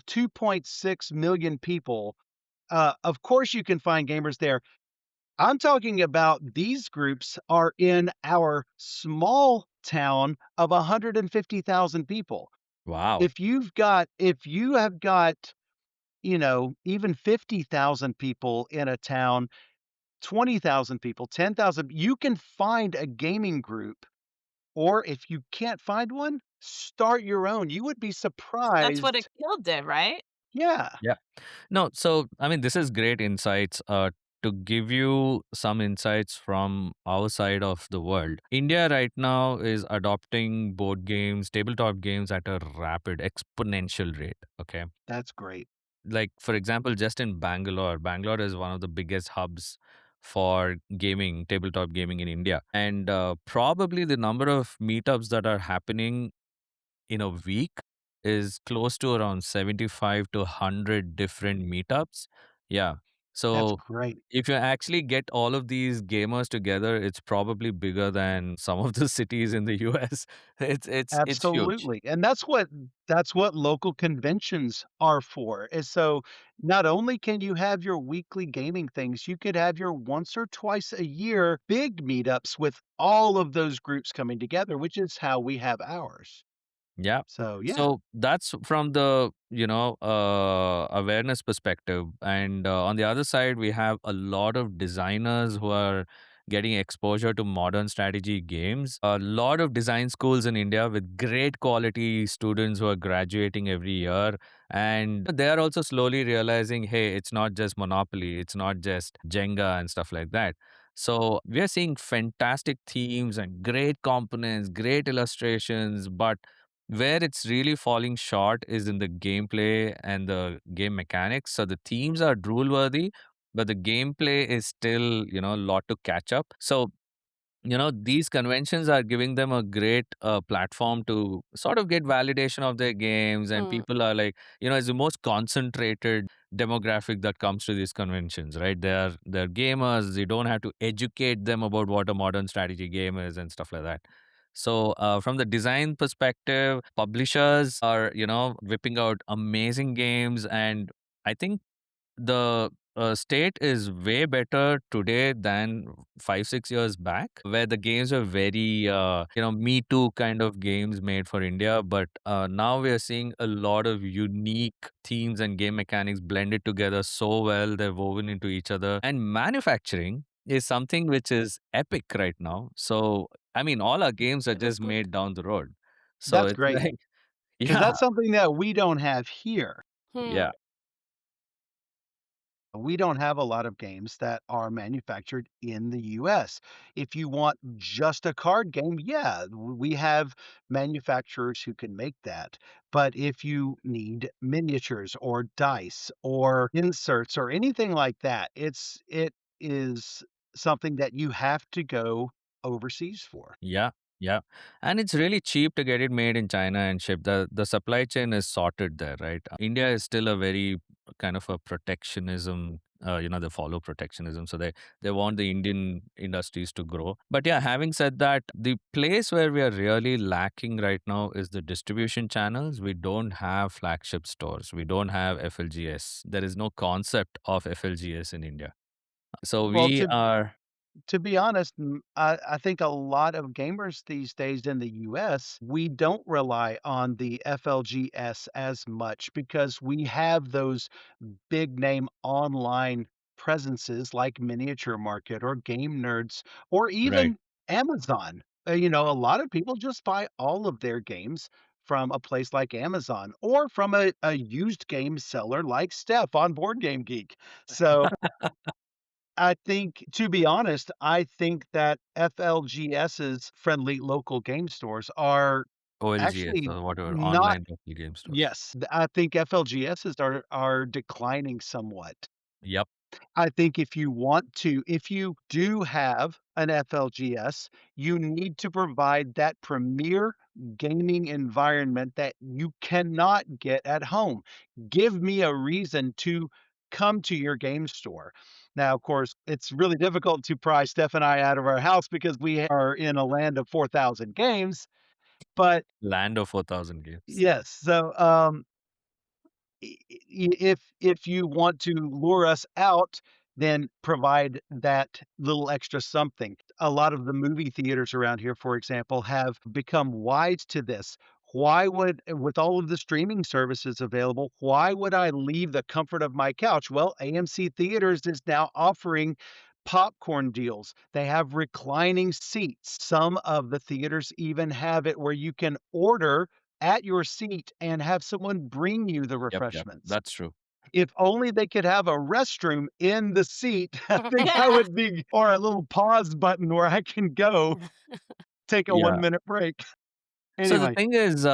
2.6 million people. Of course you can find gamers there." I'm talking about these groups are in our small town of 150,000 people. Wow. If you have got, even 50,000 people in a town, 20,000 people, 10,000, you can find a gaming group, or if you can't find one, start your own. You would be That's what surprised. Akil did, right? Yeah, Yeah. No, so I mean, this is great insights. To give you some insights from our side of the world, India right now is adopting board games, tabletop games at a rapid, exponential rate. Okay. that's great. Like, for example, just in Bangalore is one of the biggest hubs for gaming, tabletop gaming in India. And probably the number of meetups that are happening in a week is close to around 75 to 100 different meetups. Yeah. That's So great. if you actually get all of these gamers together, it's probably bigger than some of the cities in the US. It's huge. Absolutely, and that's what local conventions are for, is so not only can you have your weekly gaming things, you could have your once or twice a year big meetups with all of those groups coming together, which is how we have ours. Yeah. So, yeah, So that's from the, awareness perspective. And on the other side, we have a lot of designers who are getting exposure to modern strategy games. A lot of design schools in India with great quality students who are graduating every year. And they are also slowly realizing, hey, it's not just Monopoly, it's not just Jenga and stuff like that. So we are seeing fantastic themes and great components, great illustrations, but where it's really falling short is in the gameplay and the game mechanics. So the themes are drool worthy, but the gameplay is still, a lot to catch up. So these conventions are giving them a great platform to sort of get validation of their games, and Hmm. people are like, it's the most concentrated demographic that comes to these conventions, right? They're gamers. You don't have to educate them about what a modern strategy game is and stuff like that. So from the design perspective, publishers are whipping out amazing games, and I think the state is way better today than 5 6 years back, where the games were very me too kind of games made for India. But now we are seeing a lot of unique themes and game mechanics blended together so well, they're woven into each other, and manufacturing is something which is epic right now. So I mean, all our games are That is just good. made down the road. So that's it's great like because yeah, that's something that we don't have here. Hmm. yeah, We don't have a lot of games that are manufactured in the US. If you want just a card game, yeah, we have manufacturers who can make that. But if you need miniatures or dice or inserts or anything like that, it is something that you have to go overseas for. yeah, yeah. And it's really cheap to get it made in China and shipped. The supply chain is sorted there, right? India is still a very kind of a protectionism. They follow protectionism, so they want the Indian industries to grow. But yeah, having said that, the place where we are really lacking right now is the distribution channels. We don't have flagship stores. We don't have FLGS. There is no concept of FLGS in India. So Well, we are to be honest, I think a lot of gamers these days in the US, we don't rely on the FLGS as much because we have those big name online presences like Miniature Market or Game Nerds or right. even Amazon. A lot of people just buy all of their games from a place like Amazon or from a used game seller like Steph on Board Game Geek. So I think, to be honest, I think that FLGS's friendly local game stores are OLGS actually or whatever not. online local game stores. Yes, I think FLGS's are declining somewhat. Yep. I think if you do have an FLGS, you need to provide that premier gaming environment that you cannot get at home. Give me a reason to come to your game store. Now, of course, it's really difficult to pry Steph and I out of our house because we are in a land of 4,000 games. But Land of 4,000 games. yes, so if you want to lure us out, then provide that little extra something. A lot of the movie theaters around here, for example, have become wise to this. Why would, with all of the streaming services available, why would I leave the comfort of my couch? Well, AMC Theaters is now offering popcorn deals. They have reclining seats. Some of the theaters even have it where you can order at your seat and have someone bring you the Yep. refreshments. That's true. If only they could have a restroom in the seat, I think I would be, or a little pause button where I can go take a Yeah. 1-minute break. So the Anyway, thing is,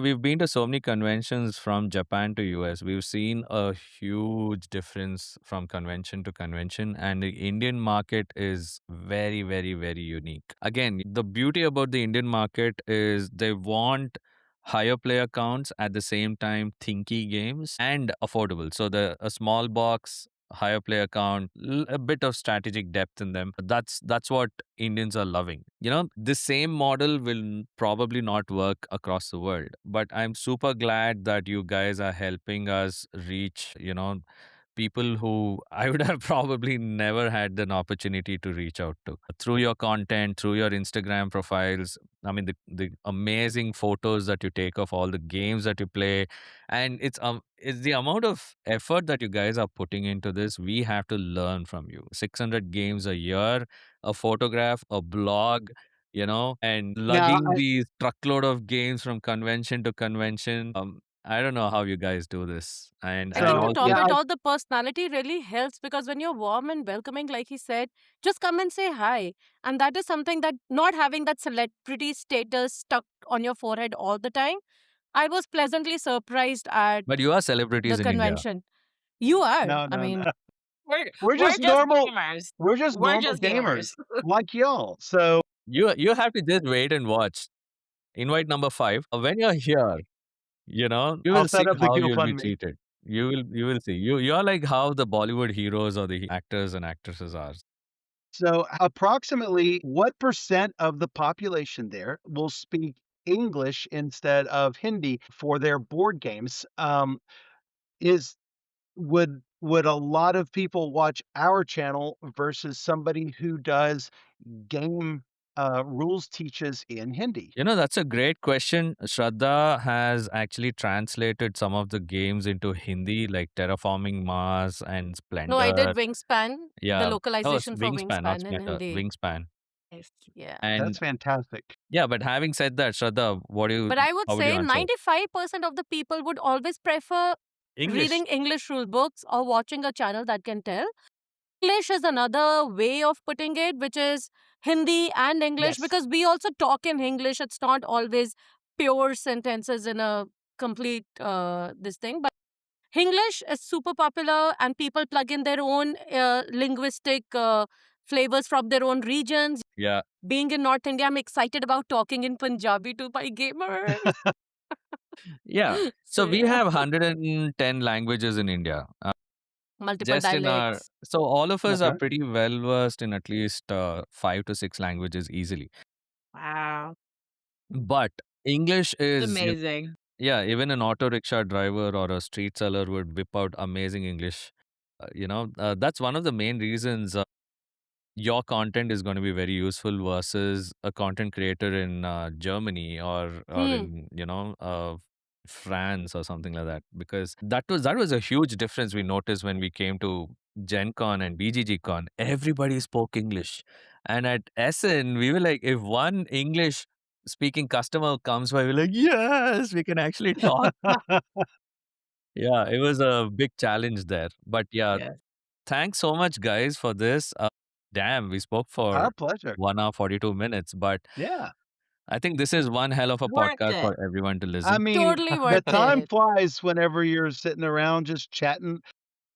we've been to so many conventions from Japan to US. We've seen a huge difference from convention to convention, and the Indian market is very, very, very unique. Again, the beauty about the Indian market is they want higher player counts at the same time thinky games and affordable. So the a small box, higher player count, a bit of strategic depth in them. That's what Indians are loving. The same model will probably not work across the world, but I'm super glad that you guys are helping us reach, people who I would have probably never had an opportunity to reach out to through your content, through your Instagram profiles. I mean, the amazing photos that you take of all the games that you play, and it's the amount of effort that you guys are putting into this. We have to learn from you. 600 games a year, a photograph, a blog, and now lugging these truckload of games from convention to convention. I don't know how you guys do this. And I and think to so top also, yeah, it all, the personality really helps because when you're warm and welcoming, like he said, just come and say hi. And that is something that not having that celebrity status stuck on your forehead all the time, I was pleasantly surprised at but you are the celebrities in India. convention. You are. no, I no, mean, no. We're We're we're just just normal. gamers. We're just We're normal just gamers gamers. like y'all. So You have to just wait and watch. Invite number 5. When you're here, you I'll will see set up the how you'll be GoFundMe. treated. You will see. You're like how the Bollywood heroes or the actors and actresses are. So approximately what percent of the population there will speak English instead of Hindi for their board games? Is would a lot of people watch our channel versus somebody who does game rules teaches in Hindi? That's a great question. Shraddha has actually translated some of the games into Hindi, like Terraforming Mars and no, I did Splendor. Wingspan, the Yeah. Oh, localization for Wingspan, not Wingspan in Splendor. Hindi. Wingspan. Yes, yeah. That's And fantastic. yeah, but having said that, Shraddha, But I would how would you say answer? 95% of the people would always prefer English. reading English rule books or watching a channel that can tell. English is another way of putting it, which is Hindi and English, Yes. because we also talk in English. It's not always pure sentences in a complete this thing. But English is super popular, and people plug in their own linguistic flavors from their own regions. Yeah. Being in North India, I'm excited about talking in Punjabi to my gamers. Yeah. So So we yeah, have 110 languages in India. multiple Just in our dialects. so all of us are Okay. pretty well versed in at least 5 to 6 languages easily. Wow. But English It's is, amazing. yeah, even an auto rickshaw driver or a street seller would whip out amazing English. That's one of the main reasons your content is going to be very useful versus a content creator in Germany or Hmm. in France or something like that, because that was a huge difference we noticed when we came to GenCon and BGGCon. Everybody spoke English, and at SN we were like, if one English speaking customer comes by, we're like, yes, we can actually talk. Yeah, it was a big challenge there, but yeah, Yes. thanks so much, guys, for this. Damn, we spoke Our for pleasure. 1 hour 42 minutes, but Yeah. I think this is one hell of a Worth podcast it. for everyone to I listen. mean, Totally the worth time it. flies whenever you're sitting around just chatting.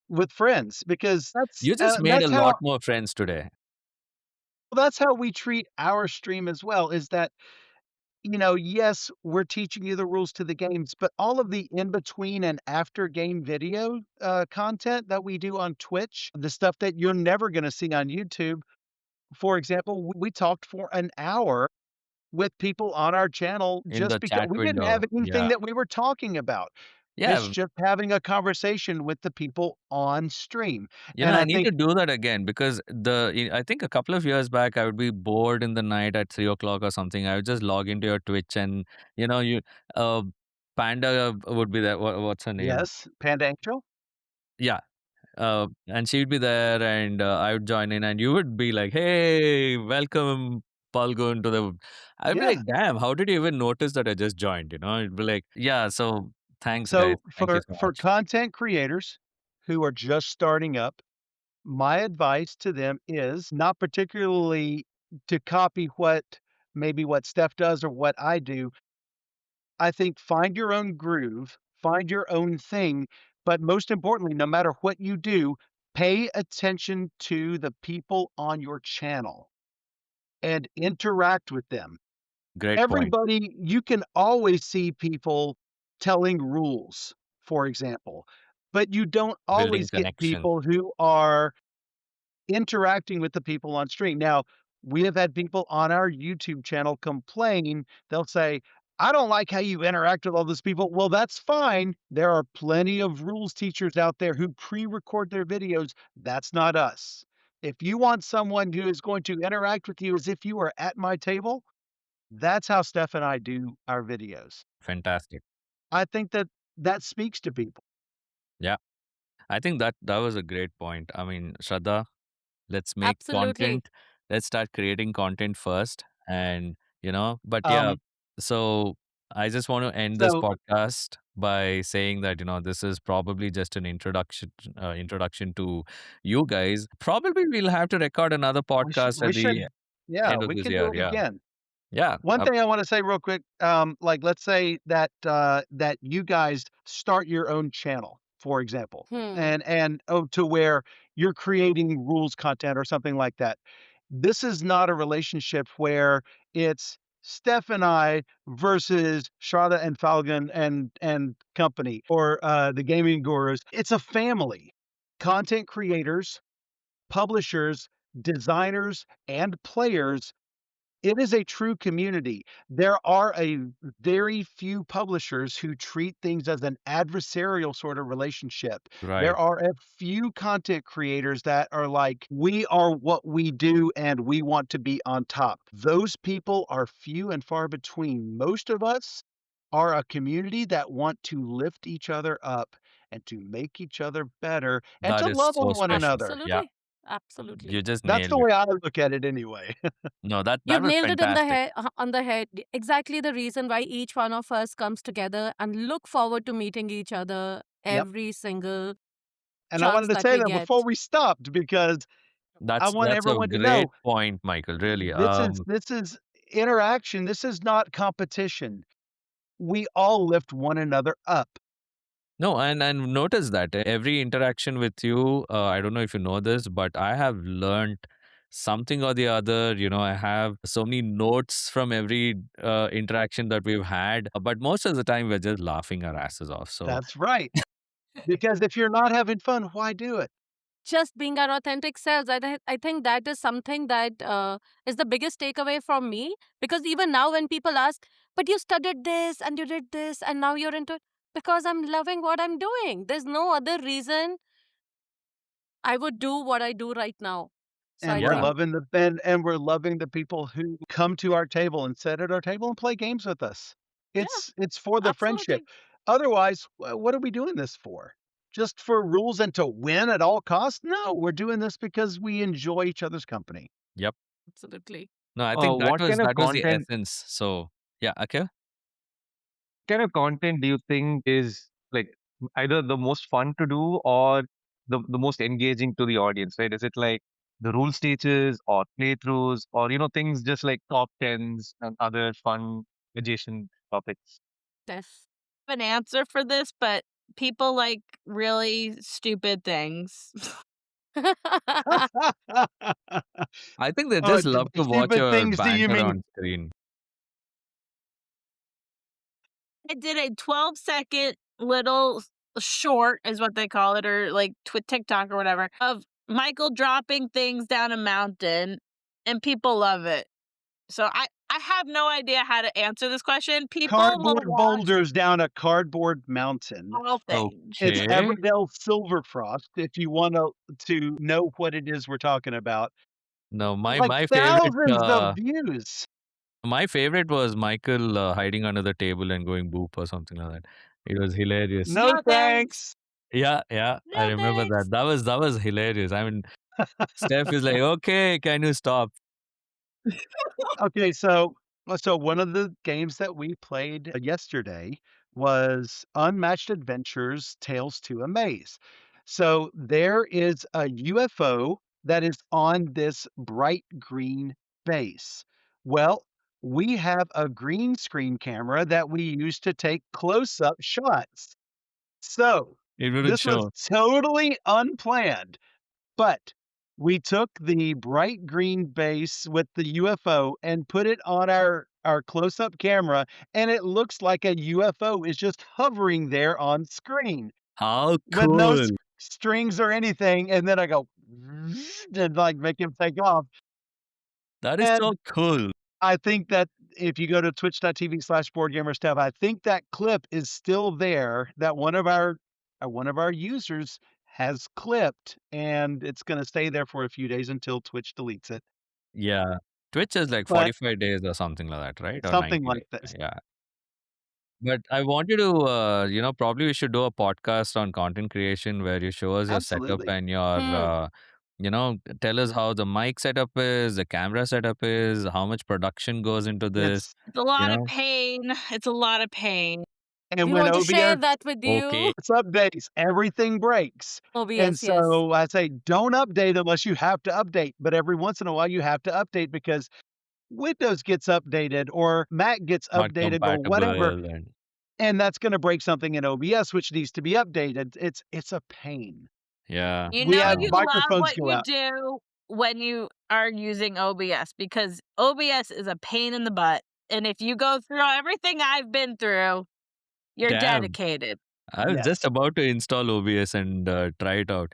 with friends because You just made a that's lot how more friends today. we treat our stream as well. Is that yes, we're teaching you the rules to the games, but all of the in between and after game video content that we do on Twitch, the stuff that you're never going to see on YouTube. For example, we talked for an hour with people on our channel In just the because chat we didn't have window. anything Yeah. that we were talking about. It's Yeah. just having a conversation with the people on stream. You know, And I I need to think, do that again because I think a couple of years back I would be bored in the night at 3 o'clock or something. I would just log into your Twitch and you uh Panda would be there. What's her name? yes, Panda Angel. Yeah. And she'd be there and I would join in and you would be like, "Hey, welcome Palgun to the." I'd be Yeah. like, "Damn, how did you even notice that I just joined?" It'd be like, "Yeah, so thanks guys. So Thank you so for much." content creators who are just starting up, my advice to them is not particularly to copy what Steph does or what I do. I think find your own groove, find your own thing, but most importantly, no matter what you do, pay attention to the people on your channel and interact with them. Great point. Everybody, you can always see people telling rules, for example, but you don't Building always get connection. people who are interacting with the people on stream. Now, we have had people on our YouTube channel complain. They'll say, I don't like how you interact with all those people. Well, that's fine. There are plenty of rules teachers out there who pre record their videos. That's not us. If you want someone who is going to interact with you as if you are at my table, that's how Steph and I do our videos. Fantastic. I think that that speaks to people. Yeah. I think that was a great point. I mean, Shraddha, let's make Absolutely. content. Let's start creating content first. And, but yeah, Um, so I just want to end this so podcast by saying that, this is probably just an introduction to you guys. Probably we'll have to record another podcast we at the should, yeah, end of we this can do year. it Yeah. again. Yeah. One thing I want to say real quick, like let's say that that you guys start your own channel, for example, Hmm. and to where you're creating rules content or something like that. This is not a relationship where it's Steph and I versus Shraddha and Falcon and company or the gaming gurus. It's a family. Content creators, publishers, designers, and players, it is a true community. There are a very few publishers who treat things as an adversarial sort of relationship. There Right. are a few content creators that are like, we are what we do and we want to be on top. Those people are few and far between. Most of us are a community that want to lift each other up and to make each other better and That to is love so on one special. another. Yeah. Absolutely. Absolutely. You just That's the nailed it. way I look at it anyway. No, that You've was nailed it in the fantastic. head, on the head. Exactly the reason why each one of us comes together and look forward to meeting each other Yep. every single And I chance wanted to that say we that before get. we stopped because I want That's a everyone to great know point, Michael, really. this is interaction. This is not competition. We all lift one another up. No, and notice that every interaction with you, I don't know if you know this, but I have learned something or the other. I have so many notes from every interaction that we've had, but most of the time we're just laughing our asses off. So That's right. Because if you're not having fun, why do it? Just being our authentic selves. I think that is something that is the biggest takeaway from me. Because even now, when people ask, but you studied this and you did this and now you're into it, because I'm loving what I'm doing. There's no other reason I would do what I do right now. So And I we're yeah, think, loving and we're loving the people who come to our table and sit at our table and play games with us. yeah, It's for the friendship. absolutely. Otherwise, what are we doing this for? Just for rules and to win at all costs? No, we're doing this because we enjoy each other's company. yep. Absolutely. No, I think What kind of that was the content essence. So yeah, okay. do you think is like either the most fun to do or the most engaging to the audience, right? Is it like the rule stages or playthroughs or things just like top tens and other fun adjacent topics? Steph. An answer for this, but People like really stupid things. I think they Oh, just love to watch stupid your things do you banter mean? on screen. I did a 12-second little short, is what they call it, or like TikTok or whatever, of Michael dropping things down a mountain, and people love it. So I have no idea how to answer this question. People will Cardboard watch boulders down a cardboard mountain. all things. It's Okay. Everdell Silverfrost, if you want to know what it is we're talking about. No, Like thousands of views. my favorite was Michael hiding under the table and going boop or something like that. It was hilarious. No No thanks. thanks. Yeah, yeah, I No remember that. thanks. That was hilarious. I mean, Steph is like, "Okay, can you stop?" Okay, so one of the games that we played yesterday was Unmatched Adventures Tales to a Maze. So there is a UFO that is on this bright green base. Well, we have a green screen camera that we use to take close-up shots. So It wouldn't this was show. totally unplanned. But we took the bright green base with the UFO and put it on our close-up camera, and it looks like a UFO is just hovering there on screen How with no cool. strings or anything, and then I go and, like, make him take off. That is so And cool. I think that if you go to twitch.tv/BoardGamerStuff, I think that clip is still there that one of our users has clipped, and it's gonna stay there for a few days until Twitch deletes it. Yeah. Twitch is like But 45 days or something like that, right? Or something 90 like days. this. Yeah. But I want you to, probably we should do a podcast on content creation where you show us your setup Absolutely. and your, Hmm. tell us how the mic setup is, the camera setup is, how much production goes into this, It's It's a you lot of know? pain. It's a lot of pain. and We when want to share OBS that with you. Okay. updates, everything breaks. And OBS, yes. so I say, don't update unless you have to update. But every once in a while, you have to update because Windows gets updated or Mac gets Not updated or whatever. compatible and And that's gonna break something in OBS, which needs to be updated. It's a pain. yeah. You We know had you No. love microphones what go you out. do when you are using OBS, because OBS is a pain in the butt. And if you go through everything I've been through, you're Damn. dedicated. I was just Yes, about to install OBS and try it out.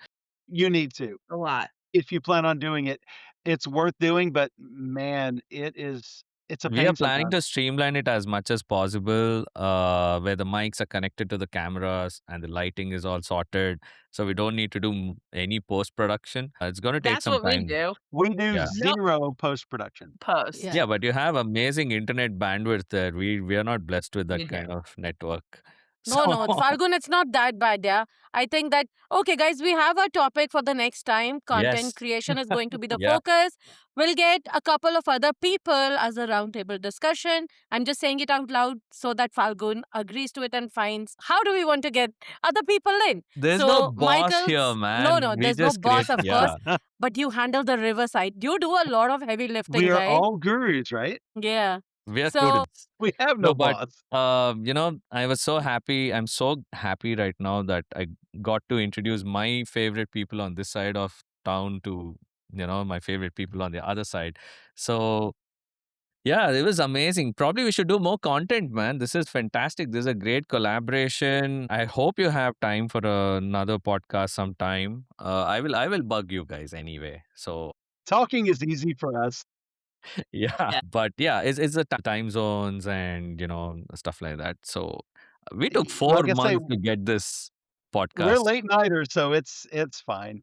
you need to. A lot. If you plan on doing it, it's worth doing, but man, it's a We are pain planning sometimes. to streamline it as much as possible, where the mics are connected to the cameras and the lighting is all sorted. So we don't need to do any post production. It's going to take That's some what we time. do. We do Yeah. No zero post-production. post. Yeah. Yeah, but you have amazing internet bandwidth there. We are not blessed with that You do. kind of network. No, So no, Falgun, it's not that bad, yeah. I think that, okay, guys, we have a topic for the next time. Content yes, creation is going to be the yeah. focus. We'll get a couple of other people as a roundtable discussion. I'm just saying it out loud so that Falgun agrees to it and finds how do we want to get other people in. There's no So, boss here, Michael's, no, man. no, We there's no just create. boss, of course, Yeah. but you handle the riverside. You do a lot of heavy lifting, We are right? all gurus, right? Yeah. We are So, students. We have No, no but boss. I was so happy. I'm so happy right now that I got to introduce my favorite people on this side of town to, my favorite people on the other side. So yeah, it was amazing. Probably we should do more content, man. This is fantastic. This is a great collaboration. I hope you have time for another podcast sometime. I will bug you guys anyway. So Talking is easy for us. yeah, Yeah. but yeah, it's the time zones and stuff like that. So we took Like four I say, months to get this we're podcast. late nighters, so it's fine.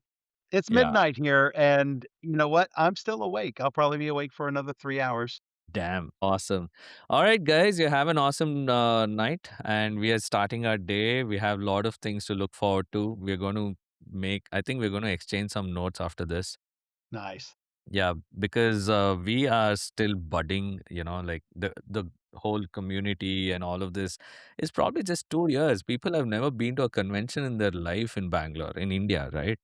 It's Yeah, midnight here, and you know what? I'm still awake. I'll probably be awake for another 3 hours. damn awesome. All right, guys, you have an awesome night, and we are starting our day. We have a lot of things to look forward to. We're going to I think we're going to exchange some notes after this. Nice. Yeah, because we are still budding, like the whole community and all of this is probably just 2 years. People have never been to a convention in their life in Bangalore, in India, right?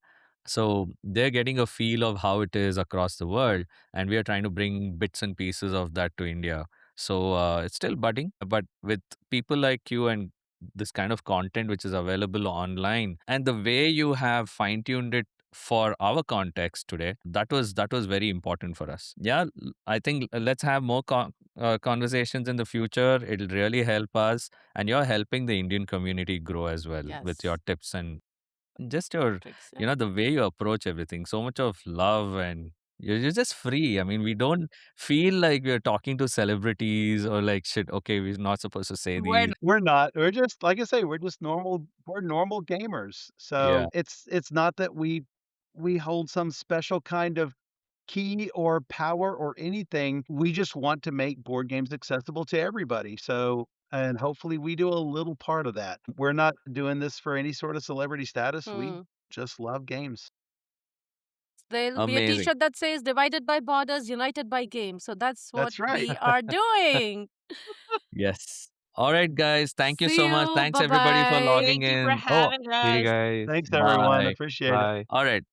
So they're getting a feel of how it is across the world, and we are trying to bring bits and pieces of that to India. So it's still budding, but with people like you and this kind of content which is available online, and the way you have fine tuned it for our context today, that was very important for us. Yeah, I think let's have more conversations in the future. It'll really help us, and you're helping the Indian community grow as well with your Yes. tips and just your, Tricks, yeah. the way you approach everything. So much of love, and you're just free. I mean, we don't feel like we're talking to celebrities or like shit. Okay, we're not supposed to say We're these. We're not. We're just like I say, we're normal gamers. Yeah, So it's not that we hold some special kind of key or power or anything. We just want to make board games accessible to everybody. So and hopefully we do a little part of that. We're not doing this for any sort of celebrity status. We Hmm. just love games. There'll be a amazing. t-shirt that says divided by borders, united by game. So that's what That's right. we are doing. Yes. All right, guys. Thank you See so much. you. Thanks everybody for Bye-bye. logging Thank you for in. Oh, having see you us. guys. Thanks everyone. Bye. Appreciate it. Bye. All right.